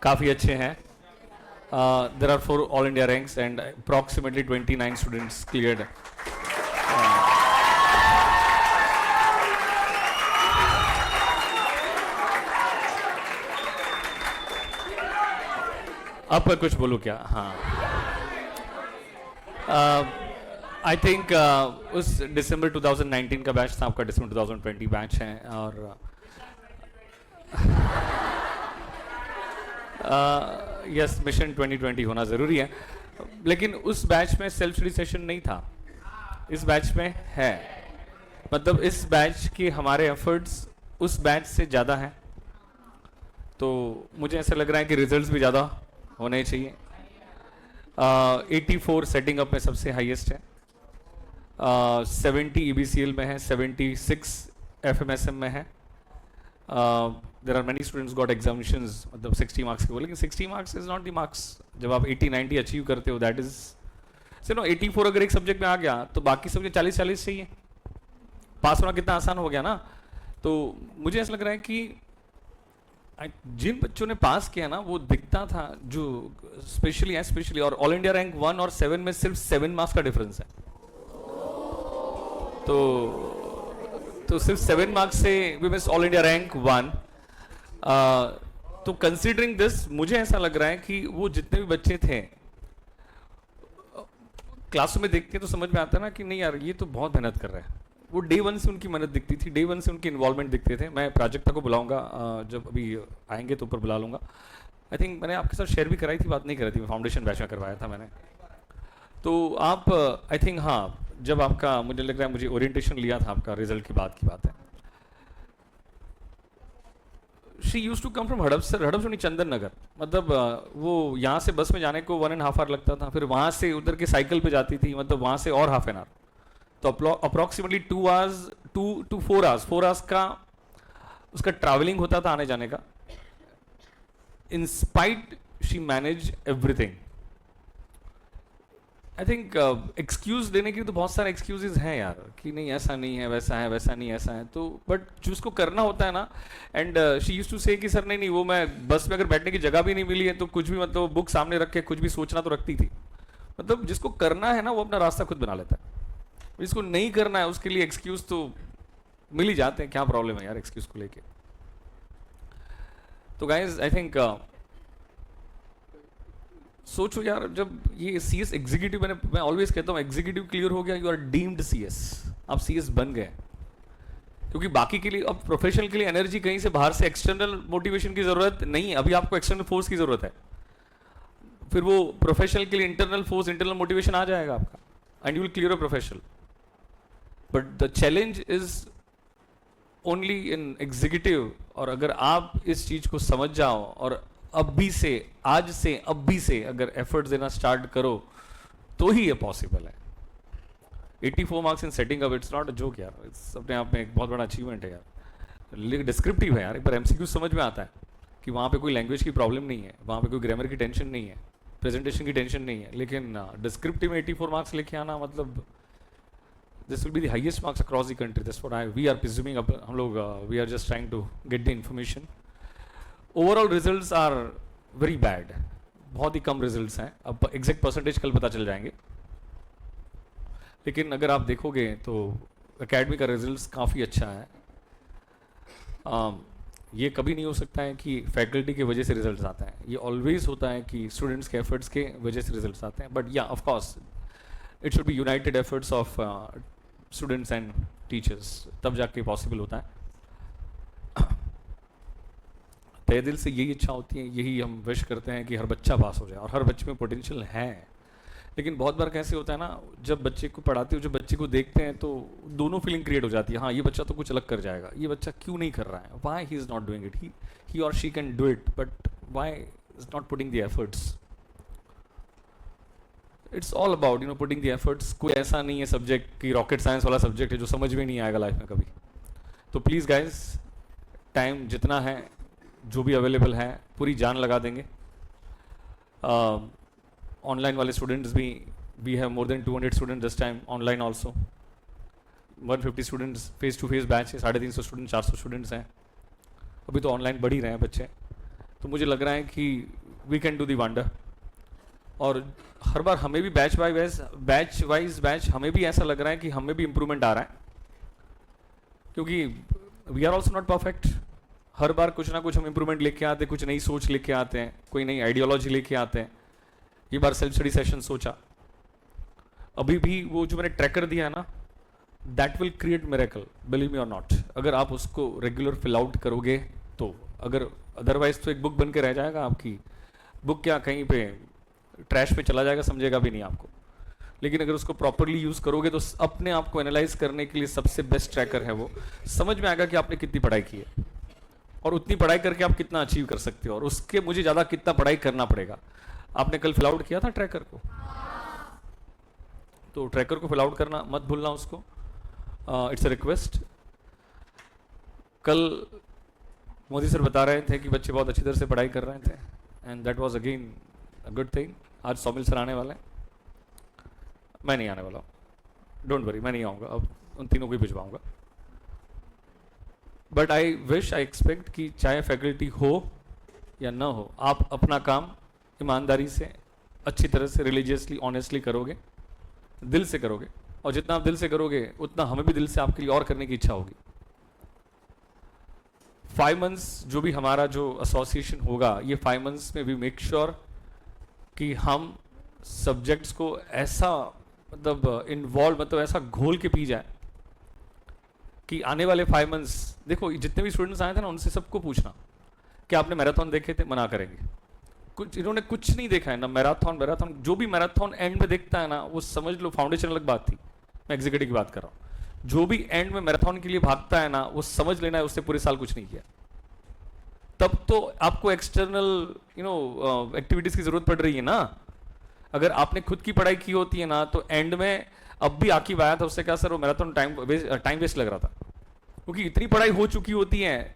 काफ़ी अच्छे हैं. There are 4 All India ranks and approximately 29 students cleared. अब कुछ बोलूँ क्या? हाँ. आई थिंक उस दिसंबर 2019 का बैच था, आपका दिसंबर 2020 बैच है. और यस, मिशन 2020 होना ज़रूरी है. लेकिन उस बैच में सेल्फ स्टडी सेशन नहीं था. इस बैच में है. मतलब इस बैच के हमारे एफर्ट्स उस बैच से ज़्यादा हैं. तो मुझे ऐसा लग रहा है कि रिजल्ट्स भी ज़्यादा होने चाहिए. 84 सेटिंग अप में सबसे हाईएस्ट है. 70 EBCL में है, 76 FMSM में है. There are many students got examinations, मतलब 60 मार्क्स के वो. लेकिन 60 marks is not the marks. जब आप 80-90 अचीव करते हो, दैट इज से नो. 84 अगर एक सब्जेक्ट में आ गया तो बाकी सब्जेक्ट 40-40 चाहिए. पास होना कितना आसान हो गया ना. तो मुझे ऐसा लग रहा है कि जिन बच्चों ने पास किया ना, वो दिखता था जो स्पेशली और ऑल इंडिया रैंक 1 और 7 में सिर्फ 7 मार्क्स का डिफरेंस है. तो सिर्फ 7 मार्क्स से we miss all India rank 1. तो कंसीडरिंग दिस, मुझे ऐसा लग रहा है कि वो जितने भी बच्चे थे क्लास में देखते हैं तो समझ में आता है ना कि नहीं यार, ये तो बहुत मेहनत कर रहे हैं. वो डे 1 से उनकी मेहनत दिखती थी, डे 1 से उनकी इन्वॉल्वमेंट दिखते थे. मैं प्राजक्ता को बुलाऊंगा, जब अभी आएंगे तो ऊपर बुला लूँगा. आई थिंक मैंने आपके साथ शेयर भी कराई थी, बात नहीं करी थी. मैं फाउंडेशन बैच में करवाया था मैंने. तो आप आई थिंक हाँ, जब आपका मुझे लग रहा है मुझे ओरिएंटेशन लिया था आपका, रिजल्ट की बात है. She use to come from Hadapsar नहीं, चंदन नगर. मतलब वो यहाँ से बस में जाने को 1.5 आवर लगता था. फिर वहाँ से उधर के साइकिल पे जाती थी, मतलब वहाँ से और हाफ एन आवर. तो अप्रॉक्सीमेटली 2 आवर्स टू 4 आवर्स का उसका ट्रैवलिंग होता था आने जाने का. In spite she manage everything. I think excuse देने के लिए तो बहुत सारे एक्सक्यूजेज हैं यार, कि नहीं ऐसा नहीं है, वैसा है, वैसा नहीं ऐसा है. तो बट जो उसको करना होता है ना. एंड शी यूज टू से कि सर नहीं वो मैं बस में अगर बैठने की जगह भी नहीं मिली है तो कुछ भी, मतलब बुक सामने रख के कुछ भी सोचना तो रखती थी. मतलब जिसको करना है ना वो अपना रास्ता खुद बना लेता है. जिसको नहीं करना है उसके लिए एक्सक्यूज तो मिल ही जाते हैं. क्या प्रॉब्लम है यार एक्सक्यूज को लेके. तो गाइज आई थिंक सोचो यार, जब ये CS एग्जीक्यूटिव, मैं ऑलवेज कहता हूँ एग्जीक्यूटिव क्लियर हो गया, यू आर डीम्ड CS. आप CS बन गए. क्योंकि बाकी के लिए अब प्रोफेशनल के लिए एनर्जी कहीं से बाहर से एक्सटर्नल मोटिवेशन की जरूरत नहीं है. अभी आपको एक्सटर्नल फोर्स की जरूरत है. फिर वो प्रोफेशनल के लिए इंटरनल फोर्स, इंटरनल मोटिवेशन आ जाएगा आपका, and you will clear a professional. But the challenge is only in executive. और अगर आप इस चीज को समझ जाओ और आज से अगर एफर्ट्स देना स्टार्ट करो तो ही ये पॉसिबल है. 84 marks in setting up, it's not a joke यार. इट्स अपने आप में एक बहुत बड़ा अचीवमेंट है यार. डिस्क्रिप्टिव है यार. एक बार MCQ समझ में आता है कि वहाँ पे कोई लैंग्वेज की प्रॉब्लम नहीं है, वहाँ पे कोई ग्रामर की टेंशन नहीं है, प्रेजेंटेशन की टेंशन नहीं है. लेकिन डिस्क्रिप्टिव में 84 मार्क्स लेके आना, मतलब this will be the highest marks across the country. That's what we are presuming. हम लोग we are just trying to get the information. Overall results are very bad. बहुत ही कम रिजल्ट्स हैं. अब एग्जैक्ट परसेंटेज कल पता चल जाएंगे. लेकिन अगर आप देखोगे तो एकेडमी का रिजल्ट्स काफ़ी अच्छा है. ये कभी नहीं हो सकता है कि फैकल्टी की वजह से रिजल्ट्स आते हैं. ये ऑलवेज होता है कि स्टूडेंट्स के एफर्ट्स के वजह से रिजल्ट्स आते हैं. बट या of course it should be united efforts of students and teachers, तब जाके पॉसिबल होता है. तहे दिल से यही इच्छा होती है, यही हम विश करते हैं कि हर बच्चा पास हो जाए. और हर बच्चे में पोटेंशियल है. लेकिन बहुत बार कैसे होता है ना, जब बच्चे को पढ़ाते हो, जब बच्चे को देखते हैं तो दोनों फीलिंग क्रिएट हो जाती है. हाँ, ये बच्चा तो कुछ अलग कर जाएगा, ये बच्चा क्यों नहीं कर रहा है, why he is not doing it. He और she can do it, but why is not putting the efforts. It's all about putting the efforts. कोई ऐसा नहीं है सब्जेक्ट कि रॉकेट साइंस वाला सब्जेक्ट है जो समझ में नहीं आएगा लाइफ में कभी. तो प्लीज़ गाइज, टाइम जितना है, जो भी अवेलेबल है, पूरी जान लगा देंगे. ऑनलाइन वाले स्टूडेंट्स भी, we have more than 200 students this time online also. 150 students face to face batch है. 350 स्टूडेंट, 400 स्टूडेंट्स हैं. अभी तो ऑनलाइन बढ़ ही रहे हैं बच्चे. तो मुझे लग रहा है कि we can do the wonder. और हर बार हमें भी बैच वाइज बैच हमें भी ऐसा लग रहा है कि हमें भी इम्प्रूवमेंट आ रहा है, क्योंकि we are also not perfect. हर बार कुछ ना कुछ हम इम्प्रूवमेंट लेके आते हैं, कुछ नई सोच लेके आते हैं, कोई नई आइडियोलॉजी लेके आते हैं। ये बार सेल्फ स्टडी सेशन सोचा, अभी भी वो जो मैंने ट्रैकर दिया है ना, that will create miracle, believe me और नॉट। अगर आप उसको रेगुलर फिल आउट करोगे तो, अगर अदरवाइज तो एक बुक बन के रह जाएगा आपकी बुक, क्या कहीं पे ट्रैश पे चला जाएगा, समझेगा भी नहीं आपको। लेकिन अगर उसको प्रॉपरली यूज करोगे तो अपने आप को एनालाइज करने के लिए सबसे बेस्ट ट्रैकर है वो। समझ में आएगा कि आपने कितनी पढ़ाई की है और उतनी पढ़ाई करके आप कितना अचीव कर सकते हो, और उसके मुझे ज्यादा कितना पढ़ाई करना पड़ेगा। आपने कल फिल आउट किया था ट्रैकर को, तो ट्रैकर को फिल आउट करना मत भूलना उसको, इट्स अ रिक्वेस्ट। कल मोदी सर बता रहे थे कि बच्चे बहुत अच्छी तरह से पढ़ाई कर रहे थे, and that was again a good thing. आज सौमिल सर आने वाले हैं, मैं नहीं आने वाला हूँ, डोंट वरी, मैं नहीं आऊँगा, अब उन तीनों को ही भिजवाऊँगा। But I wish, I expect कि चाहे फैकल्टी हो या ना हो, आप अपना काम ईमानदारी से, अच्छी तरह से, रिलीजियसली, ऑनेस्टली करोगे, दिल से करोगे, और जितना आप दिल से करोगे उतना हमें भी दिल से आपके लिए और करने की इच्छा होगी। 5 मंथ्स जो भी हमारा जो एसोसिएशन होगा, ये 5 मंथ्स में वी मेक श्योर कि हम सब्जेक्ट्स को ऐसा मतलब इन्वॉल्व, मतलब ऐसा घोल के पी जाए कि आने वाले 5 मंथ्स, देखो जितने भी स्टूडेंट्स आए थे ना, उनसे सबको पूछना कि आपने मैराथन देखे थे, मना करेंगे। कुछ इन्होंने कुछ नहीं देखा है ना, मैराथन जो भी मैराथन एंड में देखता है ना, वो समझ लो फाउंडेशन अलग बात थी, मैं एग्जीक्यूटिव की बात कर रहा हूँ। जो भी एंड में मैराथन के लिए भागता है ना, वो समझ लेना है उसने पूरे साल कुछ नहीं किया। तब तो आपको एक्सटर्नल एक्टिविटीज की जरूरत पड़ रही है ना। अगर आपने खुद की पढ़ाई की होती है ना, तो एंड में, अब भी आकिब आया था, उससे कहा सर वो मैराथन टाइम वेस्ट लग रहा था, क्योंकि इतनी पढ़ाई हो चुकी होती है।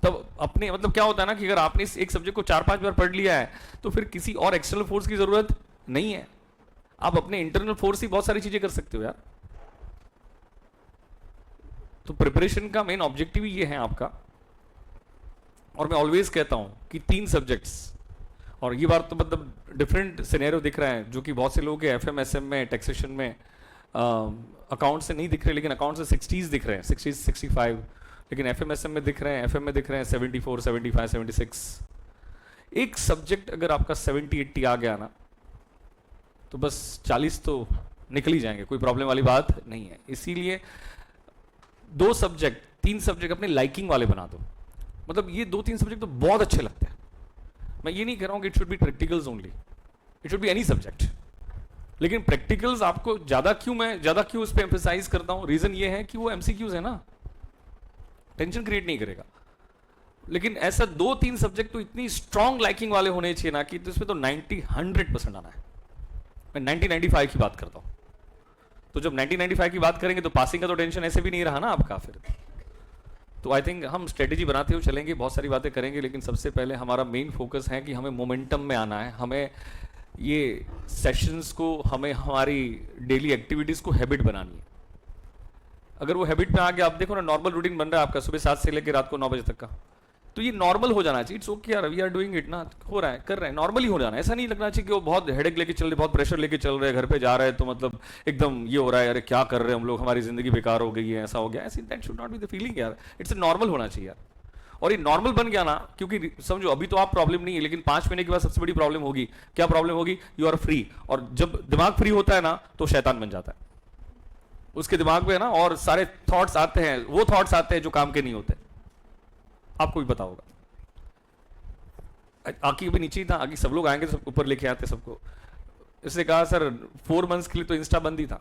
तब अपने मतलब क्या होता है ना कि अगर आपने इस एक सब्जेक्ट को 4-5 बार पढ़ लिया है तो फिर किसी और एक्सटर्नल फोर्स की जरूरत नहीं है, आप अपने इंटरनल फोर्स ही बहुत सारी चीजें कर सकते हो यार। तो प्रिपरेशन का मेन ऑब्जेक्टिव ही ये है आपका। और मैं ऑलवेज कहता हूं कि 3 सब्जेक्ट्स, और ये बार तो मतलब डिफरेंट सिनेरियो दिख रहा है, जो कि बहुत से लोग के एफएम एसएम में, टैक्सेशन में, अकाउंट से नहीं दिख रहे, लेकिन अकाउंट से 60s दिख रहे हैं, 60s 65, लेकिन एफएम एसएम में दिख रहे हैं, एफएम में दिख रहे हैं 74 75 76। एक सब्जेक्ट अगर आपका 70 80 आ गया ना, तो बस 40 तो निकल ही जाएंगे, कोई प्रॉब्लम वाली बात नहीं है। इसीलिए 2 सब्जेक्ट 3 सब्जेक्ट अपने लाइकिंग वाले बना दो। मतलब ये 2-3 सब्जेक्ट तो बहुत अच्छे लगते हैं। मैं ये नहीं कह रहा हूं कि it should be practicals only, it should be any subject, लेकिन प्रैक्टिकल्स आपको ज्यादा क्यों उस पर एम्फेसाइज करता हूं, रीजन ये है कि वो एमसीक्यूज है ना, टेंशन क्रिएट नहीं करेगा। लेकिन ऐसा 2-3 सब्जेक्ट तो इतनी स्ट्रॉन्ग लाइकिंग वाले होने चाहिए ना कि तो इसमें तो 90-100% आना है। मैं 90-95 की बात करता हूं। तो जब 90-95 की बात करेंगे तो पासिंग का तो टेंशन ऐसे भी नहीं रहा ना आपका फिर। तो आई थिंक हम स्ट्रेटेजी बनाते हुए चलेंगे, बहुत सारी बातें करेंगे, लेकिन सबसे पहले हमारा मेन फोकस है कि हमें मोमेंटम में आना है। हमें ये सेशंस को, हमें हमारी डेली एक्टिविटीज को हैबिट बनानी है। अगर वो हैबिट में आ गया, आप देखो ना नॉर्मल रूटीन बन रहा है आपका सुबह 7 से लेकर रात को 9 बजे तक का, तो ये नॉर्मल हो जाना चाहिए। इट्स ओके यार, वी आर डूइंग इट ना, हो रहा है, कर रहे हैं, नॉर्मली हो जाना है। ऐसा नहीं लगना चाहिए कि वो बहुत हेडेक लेके चल रहे, बहुत प्रेशर लेके चल रहे, घर पे जा रहे हैं तो मतलब एकदम ये हो रहा है, अरे क्या कर रहे हैं हम लोग, हमारी जिंदगी बेकार हो गई है, ऐसा हो गया। ऐसी that should not be the feeling यार, इट्स नॉर्मल होना चाहिए यार। और ये नॉर्मल बन गया ना, क्योंकि समझो अभी तो आप प्रॉब्लम नहीं है, लेकिन 5 महीने के बाद सबसे बड़ी प्रॉब्लम होगी। क्या प्रॉब्लम होगी? यू आर फ्री, और जब दिमाग फ्री होता है ना तो शैतान बन जाता है उसके दिमाग में ना, और सारे थॉट्स आते हैं, वो थॉट्स आते हैं जो काम के नहीं होते, आपको भी पता होगा। आकी भी नीचे ही था, आगे सब लोग आएंगे, सब ऊपर लेके आते सबको। इसने कहा सर 4 मंथ्स के लिए तो इंस्टा बंद ही था।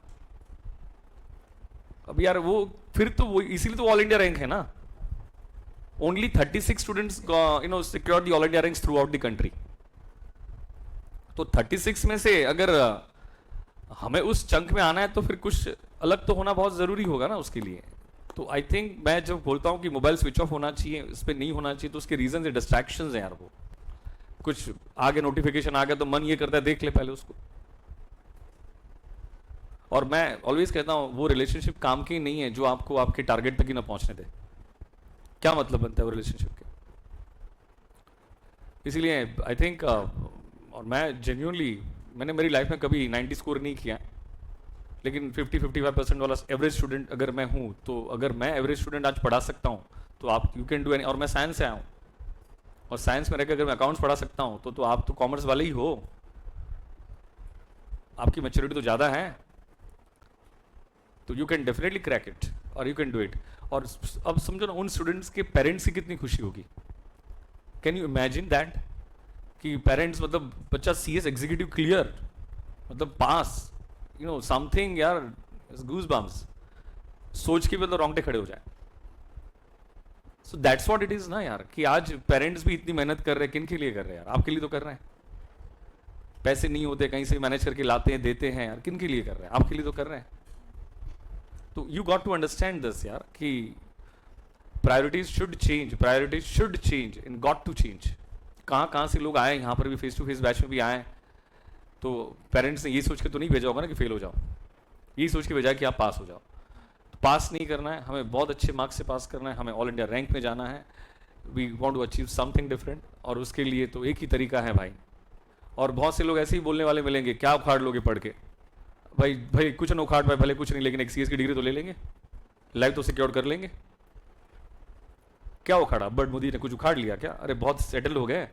अब यार वो फिर तो वो इसीलिए तो ऑल इंडिया रैंक है ना। Only 36 students secure the all India ranks through out the country. तो 36 में से अगर हमें उस चंक में आना है तो फिर कुछ अलग तो होना बहुत जरूरी होगा ना उसके लिए। तो आई थिंक मैं जब बोलता हूं कि मोबाइल स्विच ऑफ होना चाहिए, इस पर नहीं होना चाहिए, तो उसके रीजन है, डिस्ट्रैक्शंस हैं यार। वो कुछ आगे नोटिफिकेशन आ गया तो मन ये करता है देख ले पहले उसको। और मैं ऑलवेज कहता हूं वो रिलेशनशिप काम की नहीं है जो आपको आपके टारगेट तक ही ना पहुंचने दे। क्या मतलब बनता है वो रिलेशनशिप के? इसीलिए आई थिंक और मैं जेन्यूनली, मैंने मेरी लाइफ में कभी 90 स्कोर नहीं किया, लेकिन 50-55% वाला एवरेज स्टूडेंट अगर मैं हूँ, तो अगर मैं एवरेज स्टूडेंट आज पढ़ा सकता हूँ तो आप यू कैन डू एनी। और मैं साइंस से आया हूँ, और साइंस में रहकर अगर मैं अकाउंट्स पढ़ा सकता हूँ तो आप तो कॉमर्स वाले ही हो, आपकी मैच्योरिटी तो ज़्यादा है, तो you can definitely crack it और यू कैन डू इट। और अब समझो ना, उन स्टूडेंट्स के पेरेंट्स की कितनी खुशी होगी। कैन यू इमेजिन दैट कि पेरेंट्स, मतलब बच्चा CS एग्जीक्यूटिव क्लियर, मतलब पास, यू नो समथिंग यार, गूज बम्स, सोच के मतलब रोंगटे खड़े हो जाए। So that's what it is ना यार, कि आज पेरेंट्स भी इतनी मेहनत कर रहे हैं, किन के लिए कर रहे हैं यार? आपके लिए तो कर रहे हैं। पैसे नहीं होते, कहीं से मैनेज करके लाते हैं, देते हैं यार, किन के लिए कर रहे हैं? आपके लिए तो कर रहे हैं। तो you got to understand this यार, कि priorities should change in got to change. कहाँ से लोग आए यहाँ पर भी, फेस टू फेस बैच में भी आए, तो पेरेंट्स ने ये सोच के तो नहीं भेजा होगा ना कि फेल हो जाओ, यही सोच के भेजा कि आप पास हो जाओ। तो पास नहीं करना है हमें, बहुत अच्छे मार्क्स से पास करना है, हमें ऑल इंडिया रैंक में जाना है। We want to achieve something different, और उसके लिए तो एक ही तरीका है भाई। और बहुत से लोग ऐसे ही बोलने वाले मिलेंगे, क्या उखाड़ लोगे पढ़ के? भाई कुछ न उखाड़ पाए भले कुछ नहीं, लेकिन एक CS की डिग्री तो ले लेंगे, लाइफ तो सिक्योर कर लेंगे। क्या उखाड़ा? बट मोदी ने कुछ उखाड़ लिया क्या? अरे बहुत सेटल हो गए।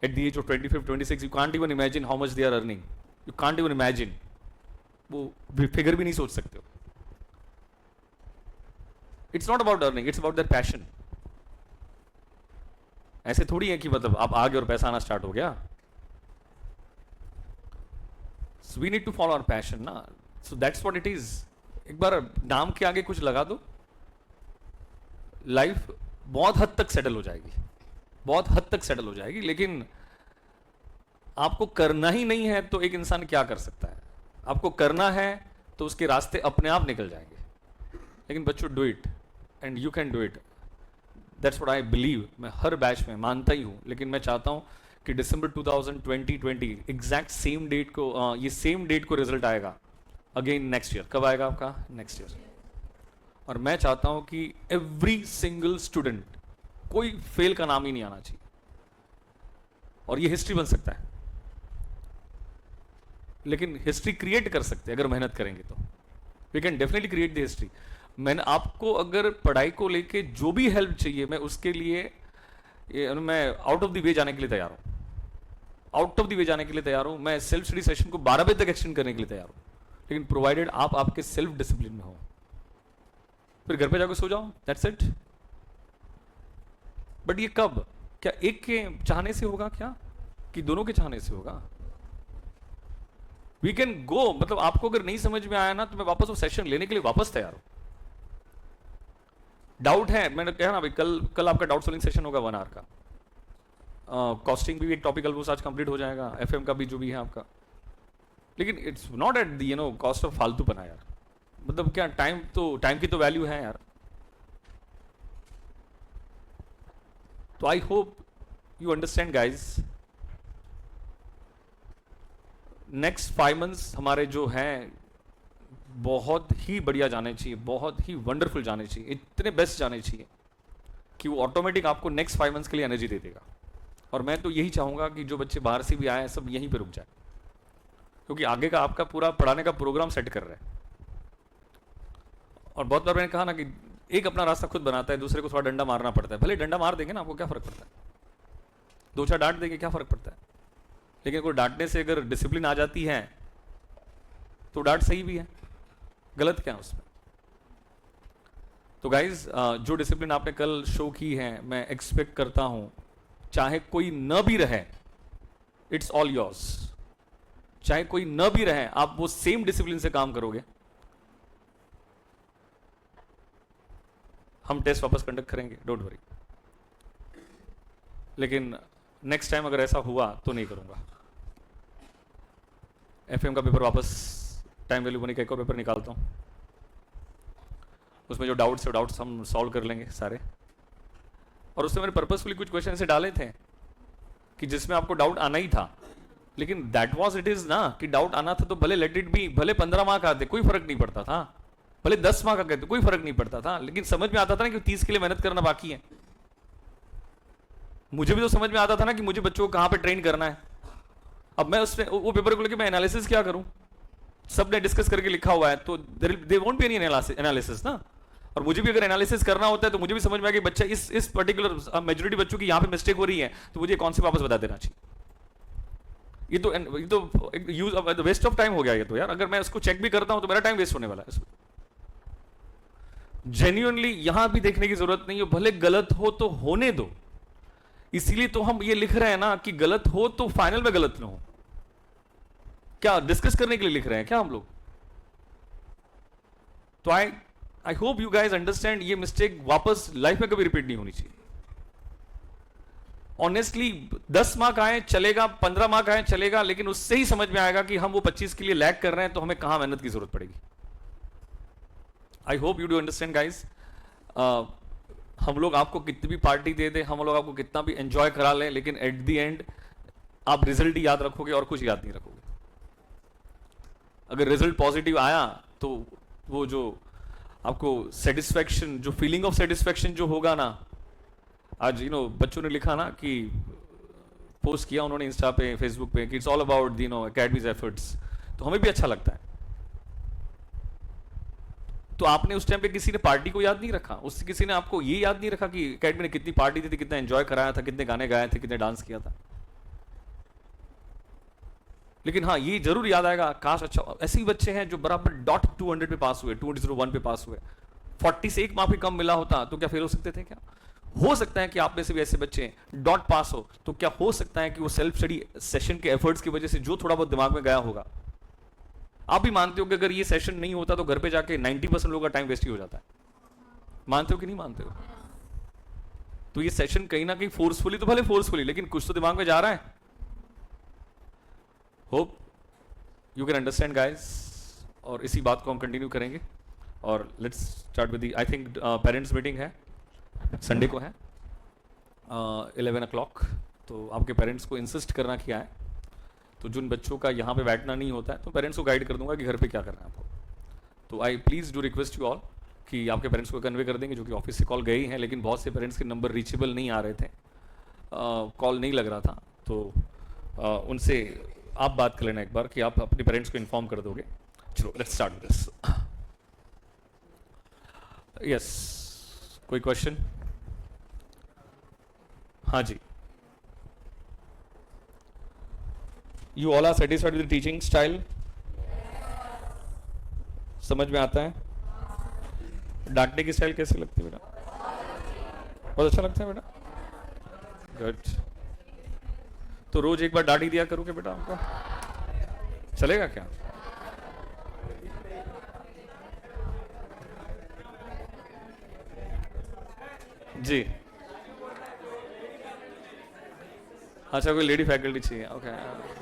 At the age of 25, 26, you can't even imagine how much they are earning. You can't even imagine. वो फिगर भी नहीं सोच सकते हो। It's not about earning, it's about their passion. ऐसे थोड़ी है कि मतलब आप आ गए और पैसा आना स्टार्ट हो गया। So we need to follow our passion ना। So that's what it is. एक बार नाम के आगे कुछ लगा दो, लाइफ बहुत हद तक सेटल हो जाएगी, बहुत हद तक सेटल हो जाएगी। लेकिन आपको करना ही नहीं है तो एक इंसान क्या कर सकता है? आपको करना है तो उसके रास्ते अपने आप निकल जाएंगे। लेकिन बच्चों, do it and you can do it. That's what I believe. मैं हर बैच में मानता ही हूँ, लेकिन मैं चाहता हूँ कि दिसंबर 2020 एग्जैक्ट सेम डेट को, ये सेम डेट को रिजल्ट आएगा अगेन नेक्स्ट ईयर। कब आएगा आपका? Next year. और मैं चाहता हूँ कि एवरी सिंगल स्टूडेंट, कोई फेल का नाम ही नहीं आना चाहिए, और ये हिस्ट्री बन सकता है। लेकिन हिस्ट्री क्रिएट कर सकते हैं अगर मेहनत करेंगे तो। We can definitely create the history. मैंने आपको अगर पढ़ाई को लेके जो भी हेल्प चाहिए, मैं उसके लिए मैं आउट ऑफ द वे जाने के लिए तैयार हूं, आउट ऑफ द वे जाने के लिए तैयार हूं। मैं सेल्फ स्टडी सेशन को 12 बजे तक एक्सटेंड करने के लिए तैयार हूं, लेकिन प्रोवाइडेड आप आपके सेल्फ डिसिप्लिन में हो। फिर घर पे जाकर सो जाओ, दैट्स इट। बट ये कब? क्या एक के चाहने से होगा क्या, कि दोनों के चाहने से होगा? वी कैन गो, मतलब आपको अगर नहीं समझ में आया ना, तो मैं वापस वो सेशन लेने के लिए वापस तैयार हूं। डाउट है, मैंने कहा ना भाई, कल आपका डाउट सॉल्विंग सेशन होगा 1 आवर का। कॉस्टिंग भी एक टॉपिक ऑलमोस्ट आज कंप्लीट हो जाएगा, FM का भी जो भी है आपका। लेकिन it's not at the cost of फालतू पना यार। मतलब क्या, टाइम की तो वैल्यू है यार। तो I hope you understand guys. Next 5 months हमारे जो हैं बहुत ही बढ़िया जाने चाहिए, बहुत ही वंडरफुल जाने चाहिए, इतने बेस्ट जाने चाहिए कि वो ऑटोमेटिक आपको नेक्स्ट 5 मंथ्स के लिए एनर्जी दे देगा। और मैं तो यही चाहूँगा कि जो बच्चे बाहर से भी आए हैं सब यहीं पे रुक जाए, क्योंकि आगे का आपका पूरा पढ़ाने का प्रोग्राम सेट कर रहे हैं। और बहुत बार मैंने कहा ना कि एक अपना रास्ता खुद बनाता है, दूसरे को थोड़ा डंडा मारना पड़ता है। भले डंडा मार देंगे ना, आपको क्या फर्क पड़ता है? 2-4 डांट देंगे, क्या फर्क पड़ता है? लेकिन कोई डांटने से अगर डिसिप्लिन आ जाती है तो डांट सही भी है, गलत क्या है उसमें? तो गाइज, जो डिसिप्लिन आपने कल शो की है, मैं एक्सपेक्ट करता हूं चाहे कोई न भी रहे, इट्स ऑल योर्स। चाहे कोई न भी रहे, आप वो सेम डिसिप्लिन से काम करोगे। हम टेस्ट वापस कंडक्ट करेंगे, डोंट वरी। लेकिन नेक्स्ट टाइम अगर ऐसा हुआ तो नहीं करूंगा। FM का पेपर वापस टाइम वैल्यू बने का एक और पेपर निकालता हूं, उसमें जो डाउट्स हम सॉल्व कर लेंगे सारे। और उससे मैंने पर्पसफुली कुछ क्वेश्चन ऐसे डाले थे कि जिसमें आपको डाउट आना ही था, लेकिन दैट वाज इट इज ना, कि डाउट आना था तो भले लेट इट बी, भले 15 मार्क आते कोई फर्क नहीं पड़ता था, भले 10 मार्क आ गए तो कोई फर्क नहीं पड़ता था, लेकिन समझ में आता था ना कि 30 के लिए मेहनत करना बाकी है। मुझे भी तो समझ में आता था ना कि मुझे बच्चों को कहां पे ट्रेन करना है। अब मैं उसमें वो पेपर को लेकर मैं एनालिसिस क्या करूं, सबने डिस्कस करके लिखा हुआ है, तो they won't be any analysis ना। और मुझे भी अगर एनालिसिस करना होता है तो मुझे भी समझ में आया कि बच्चा इस पर्टिकुलर मेजोरिटी बच्चों की यहां पे मिस्टेक हो रही है, तो मुझे कॉन्सेप्ट वापस बता देना चाहिए। ये तो यूज वेस्ट ऑफ टाइम हो गया ये तो यार। अगर मैं उसको चेक भी करता हूं तो मेरा टाइम वेस्ट होने वाला है। जेन्युइनली यहां भी देखने की जरूरत नहीं है, भले गलत हो तो होने दो। इसीलिए तो हम ये लिख रहे हैं ना कि गलत हो तो फाइनल में गलत ना हो। क्या डिस्कस करने के लिए लिख रहे हैं क्या हम लोग? तो I hope you guys understand, ये मिस्टेक वापस लाइफ में कभी रिपीट नहीं होनी चाहिए। ऑनेस्टली 10 मार्क आए चलेगा, 15 मार्क आए चलेगा, लेकिन उससे ही समझ में आएगा कि हम वो 25 के लिए लैग कर रहे हैं, तो हमें कहां मेहनत की जरूरत पड़ेगी। I hope you do understand guys. हम लोग आपको कितनी भी पार्टी दे दे, हम लोग आपको कितना भी एंजॉय करा लें, लेकिन एट द एंड आप रिजल्ट ही याद रखोगे और कुछ याद नहीं रखोगे। अगर रिजल्ट पॉजिटिव आया तो वो जो आपको सेटिस्फैक्शन, जो फीलिंग ऑफ सेटिस्फैक्शन जो होगा ना, आज बच्चों ने लिखा ना कि पोस्ट किया उन्होंने इंस्टा पे, फेसबुक पे कि it's all about academies efforts, तो हमें भी अच्छा लगता है। तो आपने उस टाइम पे किसी ने पार्टी को याद नहीं रखा, उससे किसी ने आपको ये याद नहीं रखा कि एकेडमी ने कितनी पार्टी दी थी, कितना एंजॉय कराया था, कितने गाने गाए थे, कितने डांस किया था। लेकिन हाँ ये जरूर याद आएगा, काश अच्छा ऐसे ही बच्चे हैं जो बराबर डॉट 200 पे पास हुए, 201 पे पास हुए, 40 से एक मार्क भी कम मिला होता तो क्या फेल हो सकते थे? क्या हो सकता है कि आप में से भी ऐसे बच्चे डॉट पास हो, तो क्या हो सकता है कि वो सेल्फ स्टडी सेशन के एफर्ट्स की वजह से जो थोड़ा बहुत दिमाग में गया होगा, आप भी मानते हो कि अगर ये सेशन नहीं होता तो घर पे जाके 90% लोगों का टाइम वेस्ट ही हो जाता है? मानते हो कि नहीं मानते हो? तो ये सेशन कहीं ना कहीं फोर्सफुली, तो भले फोर्सफुली, लेकिन कुछ तो दिमाग में जा रहा है। Hope you can understand guys, और इसी बात को हम कंटिन्यू करेंगे। और let's start with I think parents meeting है, संडे को है 11 o'clock। तो आपके पेरेंट्स को इंसिस्ट करना क्या है, तो जिन बच्चों का यहाँ पे बैठना नहीं होता है तो पेरेंट्स को गाइड कर दूंगा कि घर पे क्या करना है आपको। तो I please do request you all कि आपके पेरेंट्स को कन्वे कर देंगे, जो कि ऑफिस से कॉल गए ही हैं, लेकिन बहुत से पेरेंट्स के नंबर रीचेबल नहीं आ रहे थे, कॉल नहीं लग रहा था, तो उनसे आप बात कर लेना एक बार कि आप अपने पेरेंट्स को इन्फॉर्म कर दोगे। चलो लेट्स स्टार्ट दिस। यस, कोई क्वेश्चन? हाँ जी। You all are satisfied with the teaching style? समझ में आता है? डांटने की स्टाइल कैसी लगती है बेटा? बहुत अच्छा लगता है बेटा, गुड। तो रोज एक बार डांट ही दिया करोगे बेटा हमको, चलेगा क्या? जी, अच्छा कोई लेडी फैकल्टी चाहिए, ओके।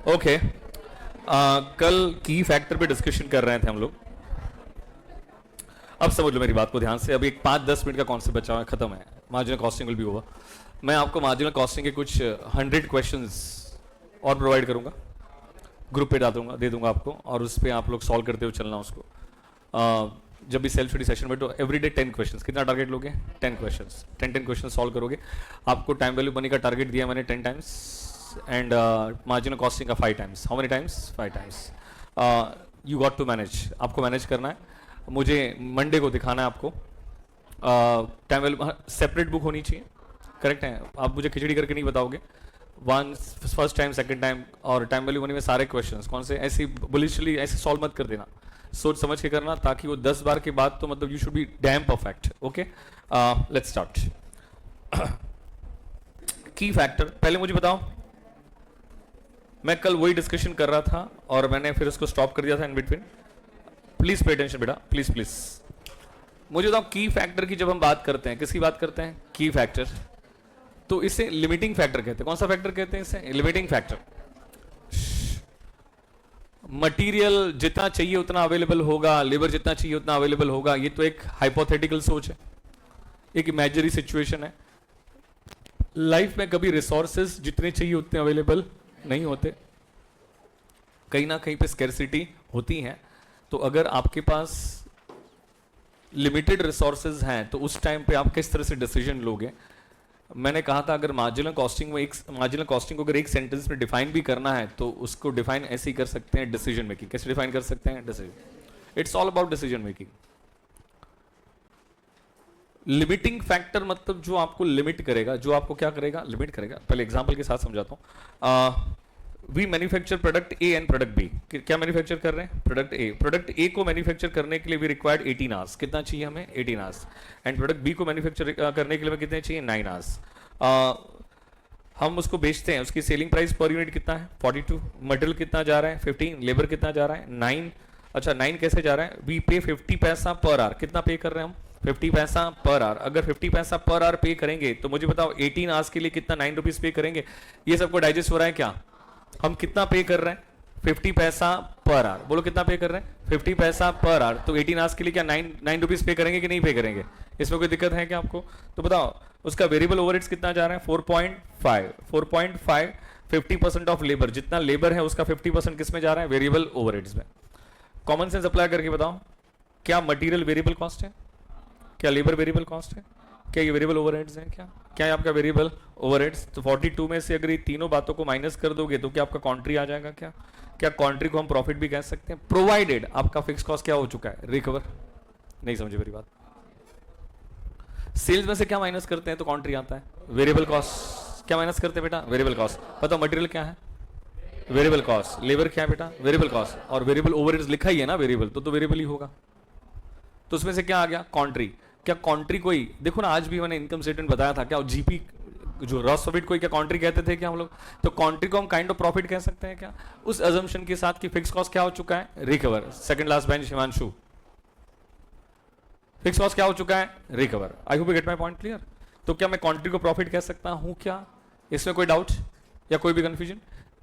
ओके, कल की फैक्टर पे डिस्कशन कर रहे थे हम लोग। अब समझ लो मेरी बात को ध्यान से, अभी एक 5-10 मिनट का कॉन्सेप्ट बचा हुआ है, खत्म है, marginal costing will be over. मैं आपको मार्जिनल कॉस्टिंग के कुछ 100 क्वेश्चंस और प्रोवाइड करूंगा, ग्रुप पे दे दूंगा आपको, और उस पर आप लोग सॉल्व करते हुए चलना उसको। जब भी सेल्फ स्टडी सेशन में तो एवरीडे 10 क्वेश्चंस, कितना टारगेट लोगे? 10 क्वेश्चंस, 10 क्वेश्चन सॉल्व करोगे। आपको टाइम वैल्यू मनी का टारगेट दिया मैंने 10 टाइम्स, एंड मार्जिनल कॉस्टिंग का 5 times. How many times? 5 times. You got to manage, आपको मैनेज करना है। मुझे मंडे को दिखाना है आपको। टाइम वैल्यू सेपरेट बुक होनी चाहिए, करेक्ट है? आप मुझे खिचड़ी करके नहीं बताओगे, फर्स्ट टाइम, सेकंड टाइम, और टाइम वैल्यू मनी में सारे क्वेश्चंस कौन से ऐसे बुलिशली ऐसे सॉल्व मत कर देना, सोच समझ के करना, ताकि वो 10 बार के बाद तो मतलब you should be dam perfect. Okay, let's start. की फैक्टर, पहले मुझे बताओ, मैं कल वही डिस्कशन कर रहा था और मैंने फिर उसको स्टॉप कर दिया था in between. Please pay attention बेटा, प्लीज प्लीज। मुझे बताओ, की फैक्टर की जब हम बात करते हैं, किसकी बात करते हैं? की फैक्टर। तो इसे लिमिटिंग फैक्टर कहते हैं। कौन सा फैक्टर कहते हैं इसे? Limiting factor. मटेरियल जितना चाहिए उतना अवेलेबल होगा, लेबर जितना चाहिए उतना अवेलेबल होगा, ये तो एक हाइपोथेटिकल सोच है, एक इमेजिनरी सिचुएशन है। लाइफ में कभी रिसोर्सेज जितने चाहिए उतने अवेलेबल नहीं होते, कहीं ना कहीं पे स्कैर्सिटी होती है। तो अगर आपके पास लिमिटेड रिसोर्सेज हैं तो उस टाइम पे आप किस तरह से डिसीजन लोगे? मैंने कहा था अगर मार्जिनल कॉस्टिंग में मार्जिनल कॉस्टिंग को अगर एक सेंटेंस में डिफाइन भी करना है तो उसको डिफाइन ऐसे ही कर सकते हैं, डिसीजन मेकिंग। कैसे डिफाइन कर सकते हैं? Decision, it's all about decision making. Limiting factor मतलब जो आपको लिमिट करेगा, जो आपको क्या करेगा? लिमिट करेगा। पहले एग्जांपल के साथ समझाता हूं। We manufacture product A and product B. क्या मैन्युफैक्चर कर रहे हैं? प्रोडक्ट ए। प्रोडक्ट ए को मैन्युफैक्चर करने के लिए वी रिक्वायर्ड 18 आवर्स। कितना चाहिए हमें? 18 आवर्स। एंड प्रोडक्ट बी को मैन्युफैक्चर करने के लिए हमें कितने चाहिए? 9 आवर्स। हम उसको बेचते हैं, उसकी सेलिंग प्राइस पर यूनिट कितना है? 42। मटेरियल कितना जा रहा है? 15। लेबर कितना जा रहा है? 9। अच्छा 9 कैसे जा रहा है? वी पे 50 पैसा पर आवर। कितना पे कर रहे हैं हम? 50 पैसा पर आवर। अगर 50 पैसा पर आवर पे करेंगे तो मुझे बताओ 18 आवर्स के लिए कितना 9 रुपीज पे करेंगे? ये सबको डाइजेस्ट हो रहा है क्या? हम कितना पे कर रहे हैं? 50 पैसा पर आवर। बोलो कितना पे कर रहे हैं? 50 पैसा पर आवर। तो 18 आवर्स के लिए क्या 9 रुपीज पे करेंगे कि नहीं पे करेंगे? इसमें कोई दिक्कत है क्या आपको? तो बताओ उसका वेरिएबल ओवरहेड्स कितना जा रहा है? 4.5। 50% ऑफ लेबर, जितना लेबर है उसका 50% किस में जा रहा है? वेरिएबल ओवरहेड्स में। कॉमन सेंस अप्लाई करके बताओ, क्या मटेरियल वेरिएबल कॉस्ट है? क्या लेबर वेरिएबल कॉस्ट है? क्या ये वेरिएबल ओवरहेड्स है? क्या है आपका वेरिएबल ओवरहेड्स? तो 42 में से अगर ये तीनों बातों को माइनस कर दोगे तो क्या आपका कॉन्ट्री आ जाएगा? क्या कॉन्ट्री को हम प्रॉफिट भी कह सकते हैं, प्रोवाइडेड आपका फिक्स कॉस्ट क्या हो चुका है? रिकवर। नहीं समझे मेरी बात? सेल्स में से क्या माइनस करते हैं तो कॉन्ट्री आता है? Variable cost. क्या माइनस करते हैं बेटा? Variable cost. बताओ मटेरियल क्या है? Variable cost. लेबर क्या है बेटा? Variable cost. और वेरिएबल ओवरहेड्स लिखा ही है ना वेरिएबल, तो वेरिएबल ही होगा। तो उसमें से क्या आ गया? कॉन्ट्री। क्या कॉन्ट्री कोई, देखो ना आज भी मैंने इनकम स्टेटमेंट बताया था, क्या जीपी जो रॉस प्रॉफिट कोई क्या कॉन्ट्री कहते थे क्या हम लोग? तो कॉन्ट्री को हम काइंड ऑफ प्रॉफिट कह सकते हैं क्या? उस अजम्पशन के साथ कि फिक्स कॉस्ट क्या हो चुका है? Recover. Second last bench Himanshu, fix cost क्या हो चुका है? Recover. I hope you get my point clear. तो क्या मैं कॉन्ट्री को प्रॉफिट कह सकता हूं क्या? इसमें कोई डाउट या कोई भी कंफ्यूजन?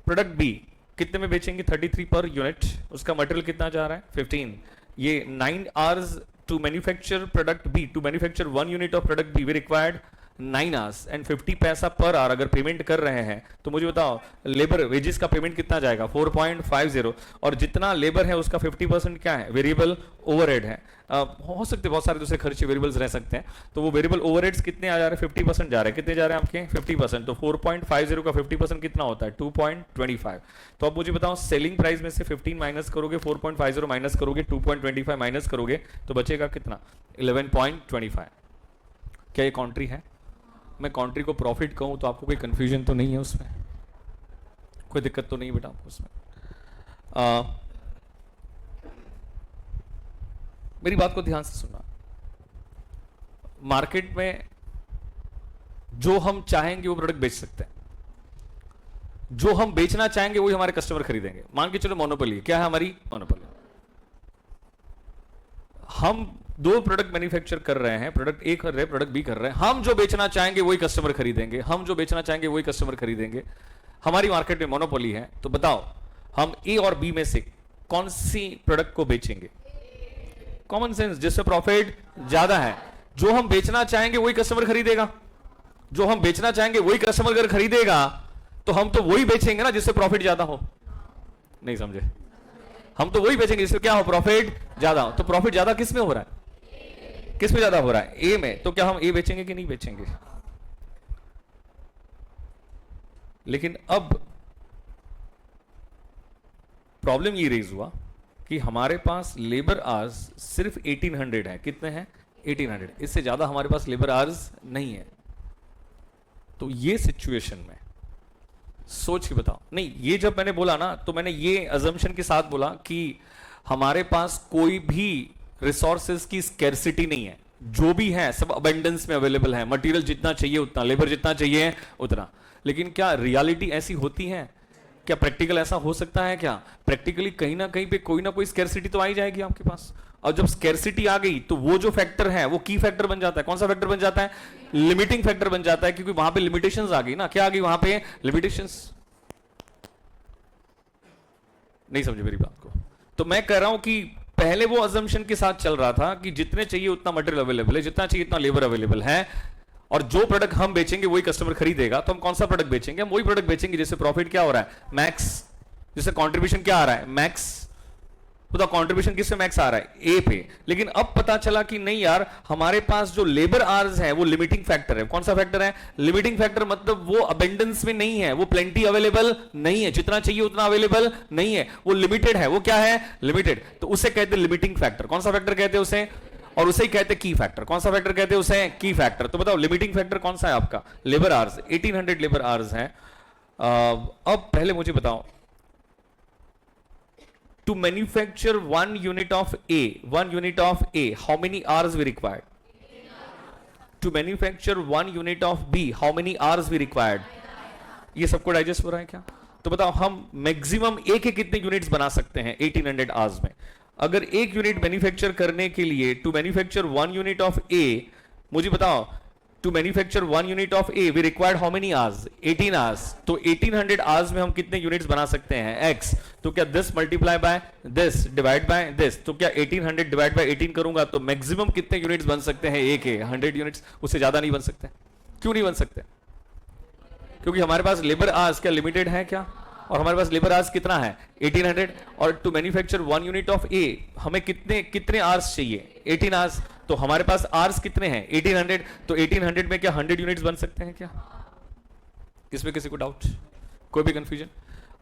प्रोडक्ट बी कितने में बेचेंगे? 33 पर यूनिट। उसका मटेरियल कितना जा रहा है? 15। ये 9 hours to manufacture product B, to manufacture 1 unit of product B we required 9 hours and 50 paisa per hour अगर पेमेंट कर रहे हैं तो मुझे बताओ लेबर वेजेस का पेमेंट कितना जाएगा? 4.50। और जितना लेबर है उसका 50% क्या है? वेरिएबल ओवरहेड है। हो सकते बहुत सारे दूसरे खर्चे वेरिएबल्स रह सकते हैं। तो वो वेरिएबल ओवरहेड्स कितने आ जा रहे हैं? 50% जा रहे हैं। कितने जा रहे हैं आपके? 50%। तो 4.50 का 50% कितना होता है? 2.25। तो अब मुझे बताओ सेलिंग प्राइस में से 15 माइनस करोगे, 4.50 माइनस करोगे, 2.25 माइनस करोगे तो बचेगा कितना? 11.25। क्या ये कॉन्ट्री है? मैं कॉन्ट्री को प्रॉफिट कहूं तो आपको कोई कंफ्यूजन तो नहीं है उसमें? कोई दिक्कत तो नहीं बेटा आपको उसमें? मेरी बात को ध्यान से सुनना। मार्केट में जो हम चाहेंगे वो प्रोडक्ट बेच सकते हैं, जो हम बेचना चाहेंगे वही हमारे कस्टमर खरीदेंगे। मान के चलो मोनोपोली। क्या है हमारी? मोनोपोली। हम 2 प्रोडक्ट मैन्युफैक्चर कर रहे हैं, प्रोडक्ट ए कर रहे हैं, प्रोडक्ट बी कर रहे हैं। हम जो बेचना चाहेंगे वही कस्टमर खरीदेंगे, हम जो बेचना चाहेंगे वही कस्टमर खरीदेंगे। हमारी मार्केट में मोनोपोली है। तो बताओ हम ए और बी में से कौन सी प्रोडक्ट को बेचेंगे? कॉमन सेंस, जिससे प्रॉफिट ज्यादा है। जो हम बेचना चाहेंगे वही कस्टमर खरीदेगा, जो हम बेचना चाहेंगे वही कस्टमर अगर खरीदेगा तो हम तो वही बेचेंगे ना जिससे प्रॉफिट ज्यादा हो। नहीं समझे? हम तो वही बेचेंगे जिससे क्या हो? प्रॉफिट ज्यादा हो। तो प्रॉफिट ज्यादा किस में हो रहा है? किस में ज्यादा हो रहा है? ए में। तो क्या हम ए बेचेंगे कि नहीं बेचेंगे? लेकिन अब प्रॉब्लम ये रेज हुआ कि हमारे पास लेबर आवर्स सिर्फ 1800 है। कितने हैं? 1800। इससे ज्यादा हमारे पास लेबर आवर्स नहीं है। तो ये सिचुएशन में सोच के बताओ। नहीं, ये जब मैंने बोला ना तो मैंने ये अजम्पशन के साथ बोला कि हमारे पास कोई भी रिसोर्सेज की स्कैर्सिटी नहीं है। जो भी है सब अबंडेंस में अवेलेबल है। मटेरियल जितना चाहिए उतना, लेबर जितना चाहिए उतना। लेकिन क्या रियलिटी ऐसी होती है? क्या प्रैक्टिकल ऐसा हो सकता है क्या? प्रैक्टिकली कहीं ना कहीं पे कोई ना कोई स्कैर्सिटी तो आ ही जाएगी आपके पास। और जब स्कैर्सिटी आ गई तो वो जो फैक्टर है वो की फैक्टर बन जाता है। कौन सा फैक्टर बन जाता है? लिमिटिंग फैक्टर बन जाता है, क्योंकि वहां पे लिमिटेशंस आ गई ना। क्या आ गई वहां पे? लिमिटेशंस। नहीं समझे मेरी बात को? तो मैं कह रहा हूं कि पहले वो अजम्पशन के साथ चल रहा था कि जितने चाहिए उतना मटेरियल अवेलेबल है, जितना चाहिए उतना लेबर अवेलेबल है। और जो प्रोडक्ट हम बेचेंगे वही कस्टमर खरीदेगा, तो हम कौन सा प्रोडक्ट बेचेंगे? हम वही प्रोडक्ट बेचेंगे जिससे प्रॉफिट क्या हो रहा है? मैक्स। जिससे कंट्रीब्यूशन क्या आ रहा है? मैक्स। तो कंट्रीब्यूशन किससे मैक्स आ रहा है? ए पे। लेकिन अब पता चला कि नहीं यार, हमारे पास जो लेबर आवर्स है वो लिमिटिंग फैक्टर है। कौन सा फैक्टर है? Limiting factor. मतलब वो अबेंडेंस में नहीं है, वो प्लेंटी अवेलेबल नहीं है, जितना चाहिए उतना अवेलेबल नहीं है, वो लिमिटेड है। वो क्या है? लिमिटेड। तो उसे कहते हैं लिमिटिंग फैक्टर। कौन सा फैक्टर कहते हैं उसे? और उसे ही कहते हैं की फैक्टर। कौन सा फैक्टर कहते हैं उसे? की फैक्टर। तो बताओ लिमिटिंग फैक्टर कौन सा है आपका? Labour hours. 1800 लेबर आवर्स है। अब पहले मुझे बताओ, to manufacture 1 unit of A, how many hours we required? To manufacture 1 unit of B, how many hours we required? ये सबको डाइजेस्ट हो रहा है क्या? तो बताओ हम मैक्सिमम ए के कितने यूनिट्स बना सकते हैं 1800 आवर्स में? अगर एक यूनिट मैन्युफैक्चर करने के लिए, to manufacture 1 unit of A, मुझे बताओ, to manufacture 1 unit of A we required how many hours? 18 hours। तो 1800 hours में हम कितने यूनिट्स बना सकते हैं? x। तो क्या this multiply by this divide by this, तो क्या 1800 डिवाइड बाय 18 करूंगा तो मैक्सिमम कितने यूनिट्स बन सकते हैं? A के 100 यूनिट्स। उससे ज्यादा नहीं बन सकते। क्यों नहीं बन सकते? क्योंकि हमारे पास लेबर आवर्स क्या लिमिटेड है क्या? और हमारे पास लेबर आवर्स कितना है? 1800। और to manufacture 1 unit of A हमें कितने आवर्स चाहिए? 18 आवर्स। तो हमारे पास आवर्स कितने हैं? 1800। तो 1800 में क्या 100 यूनिट्स बन सकते हैं क्या? इसमें किसी को डाउट? कोई भी कंफ्यूजन?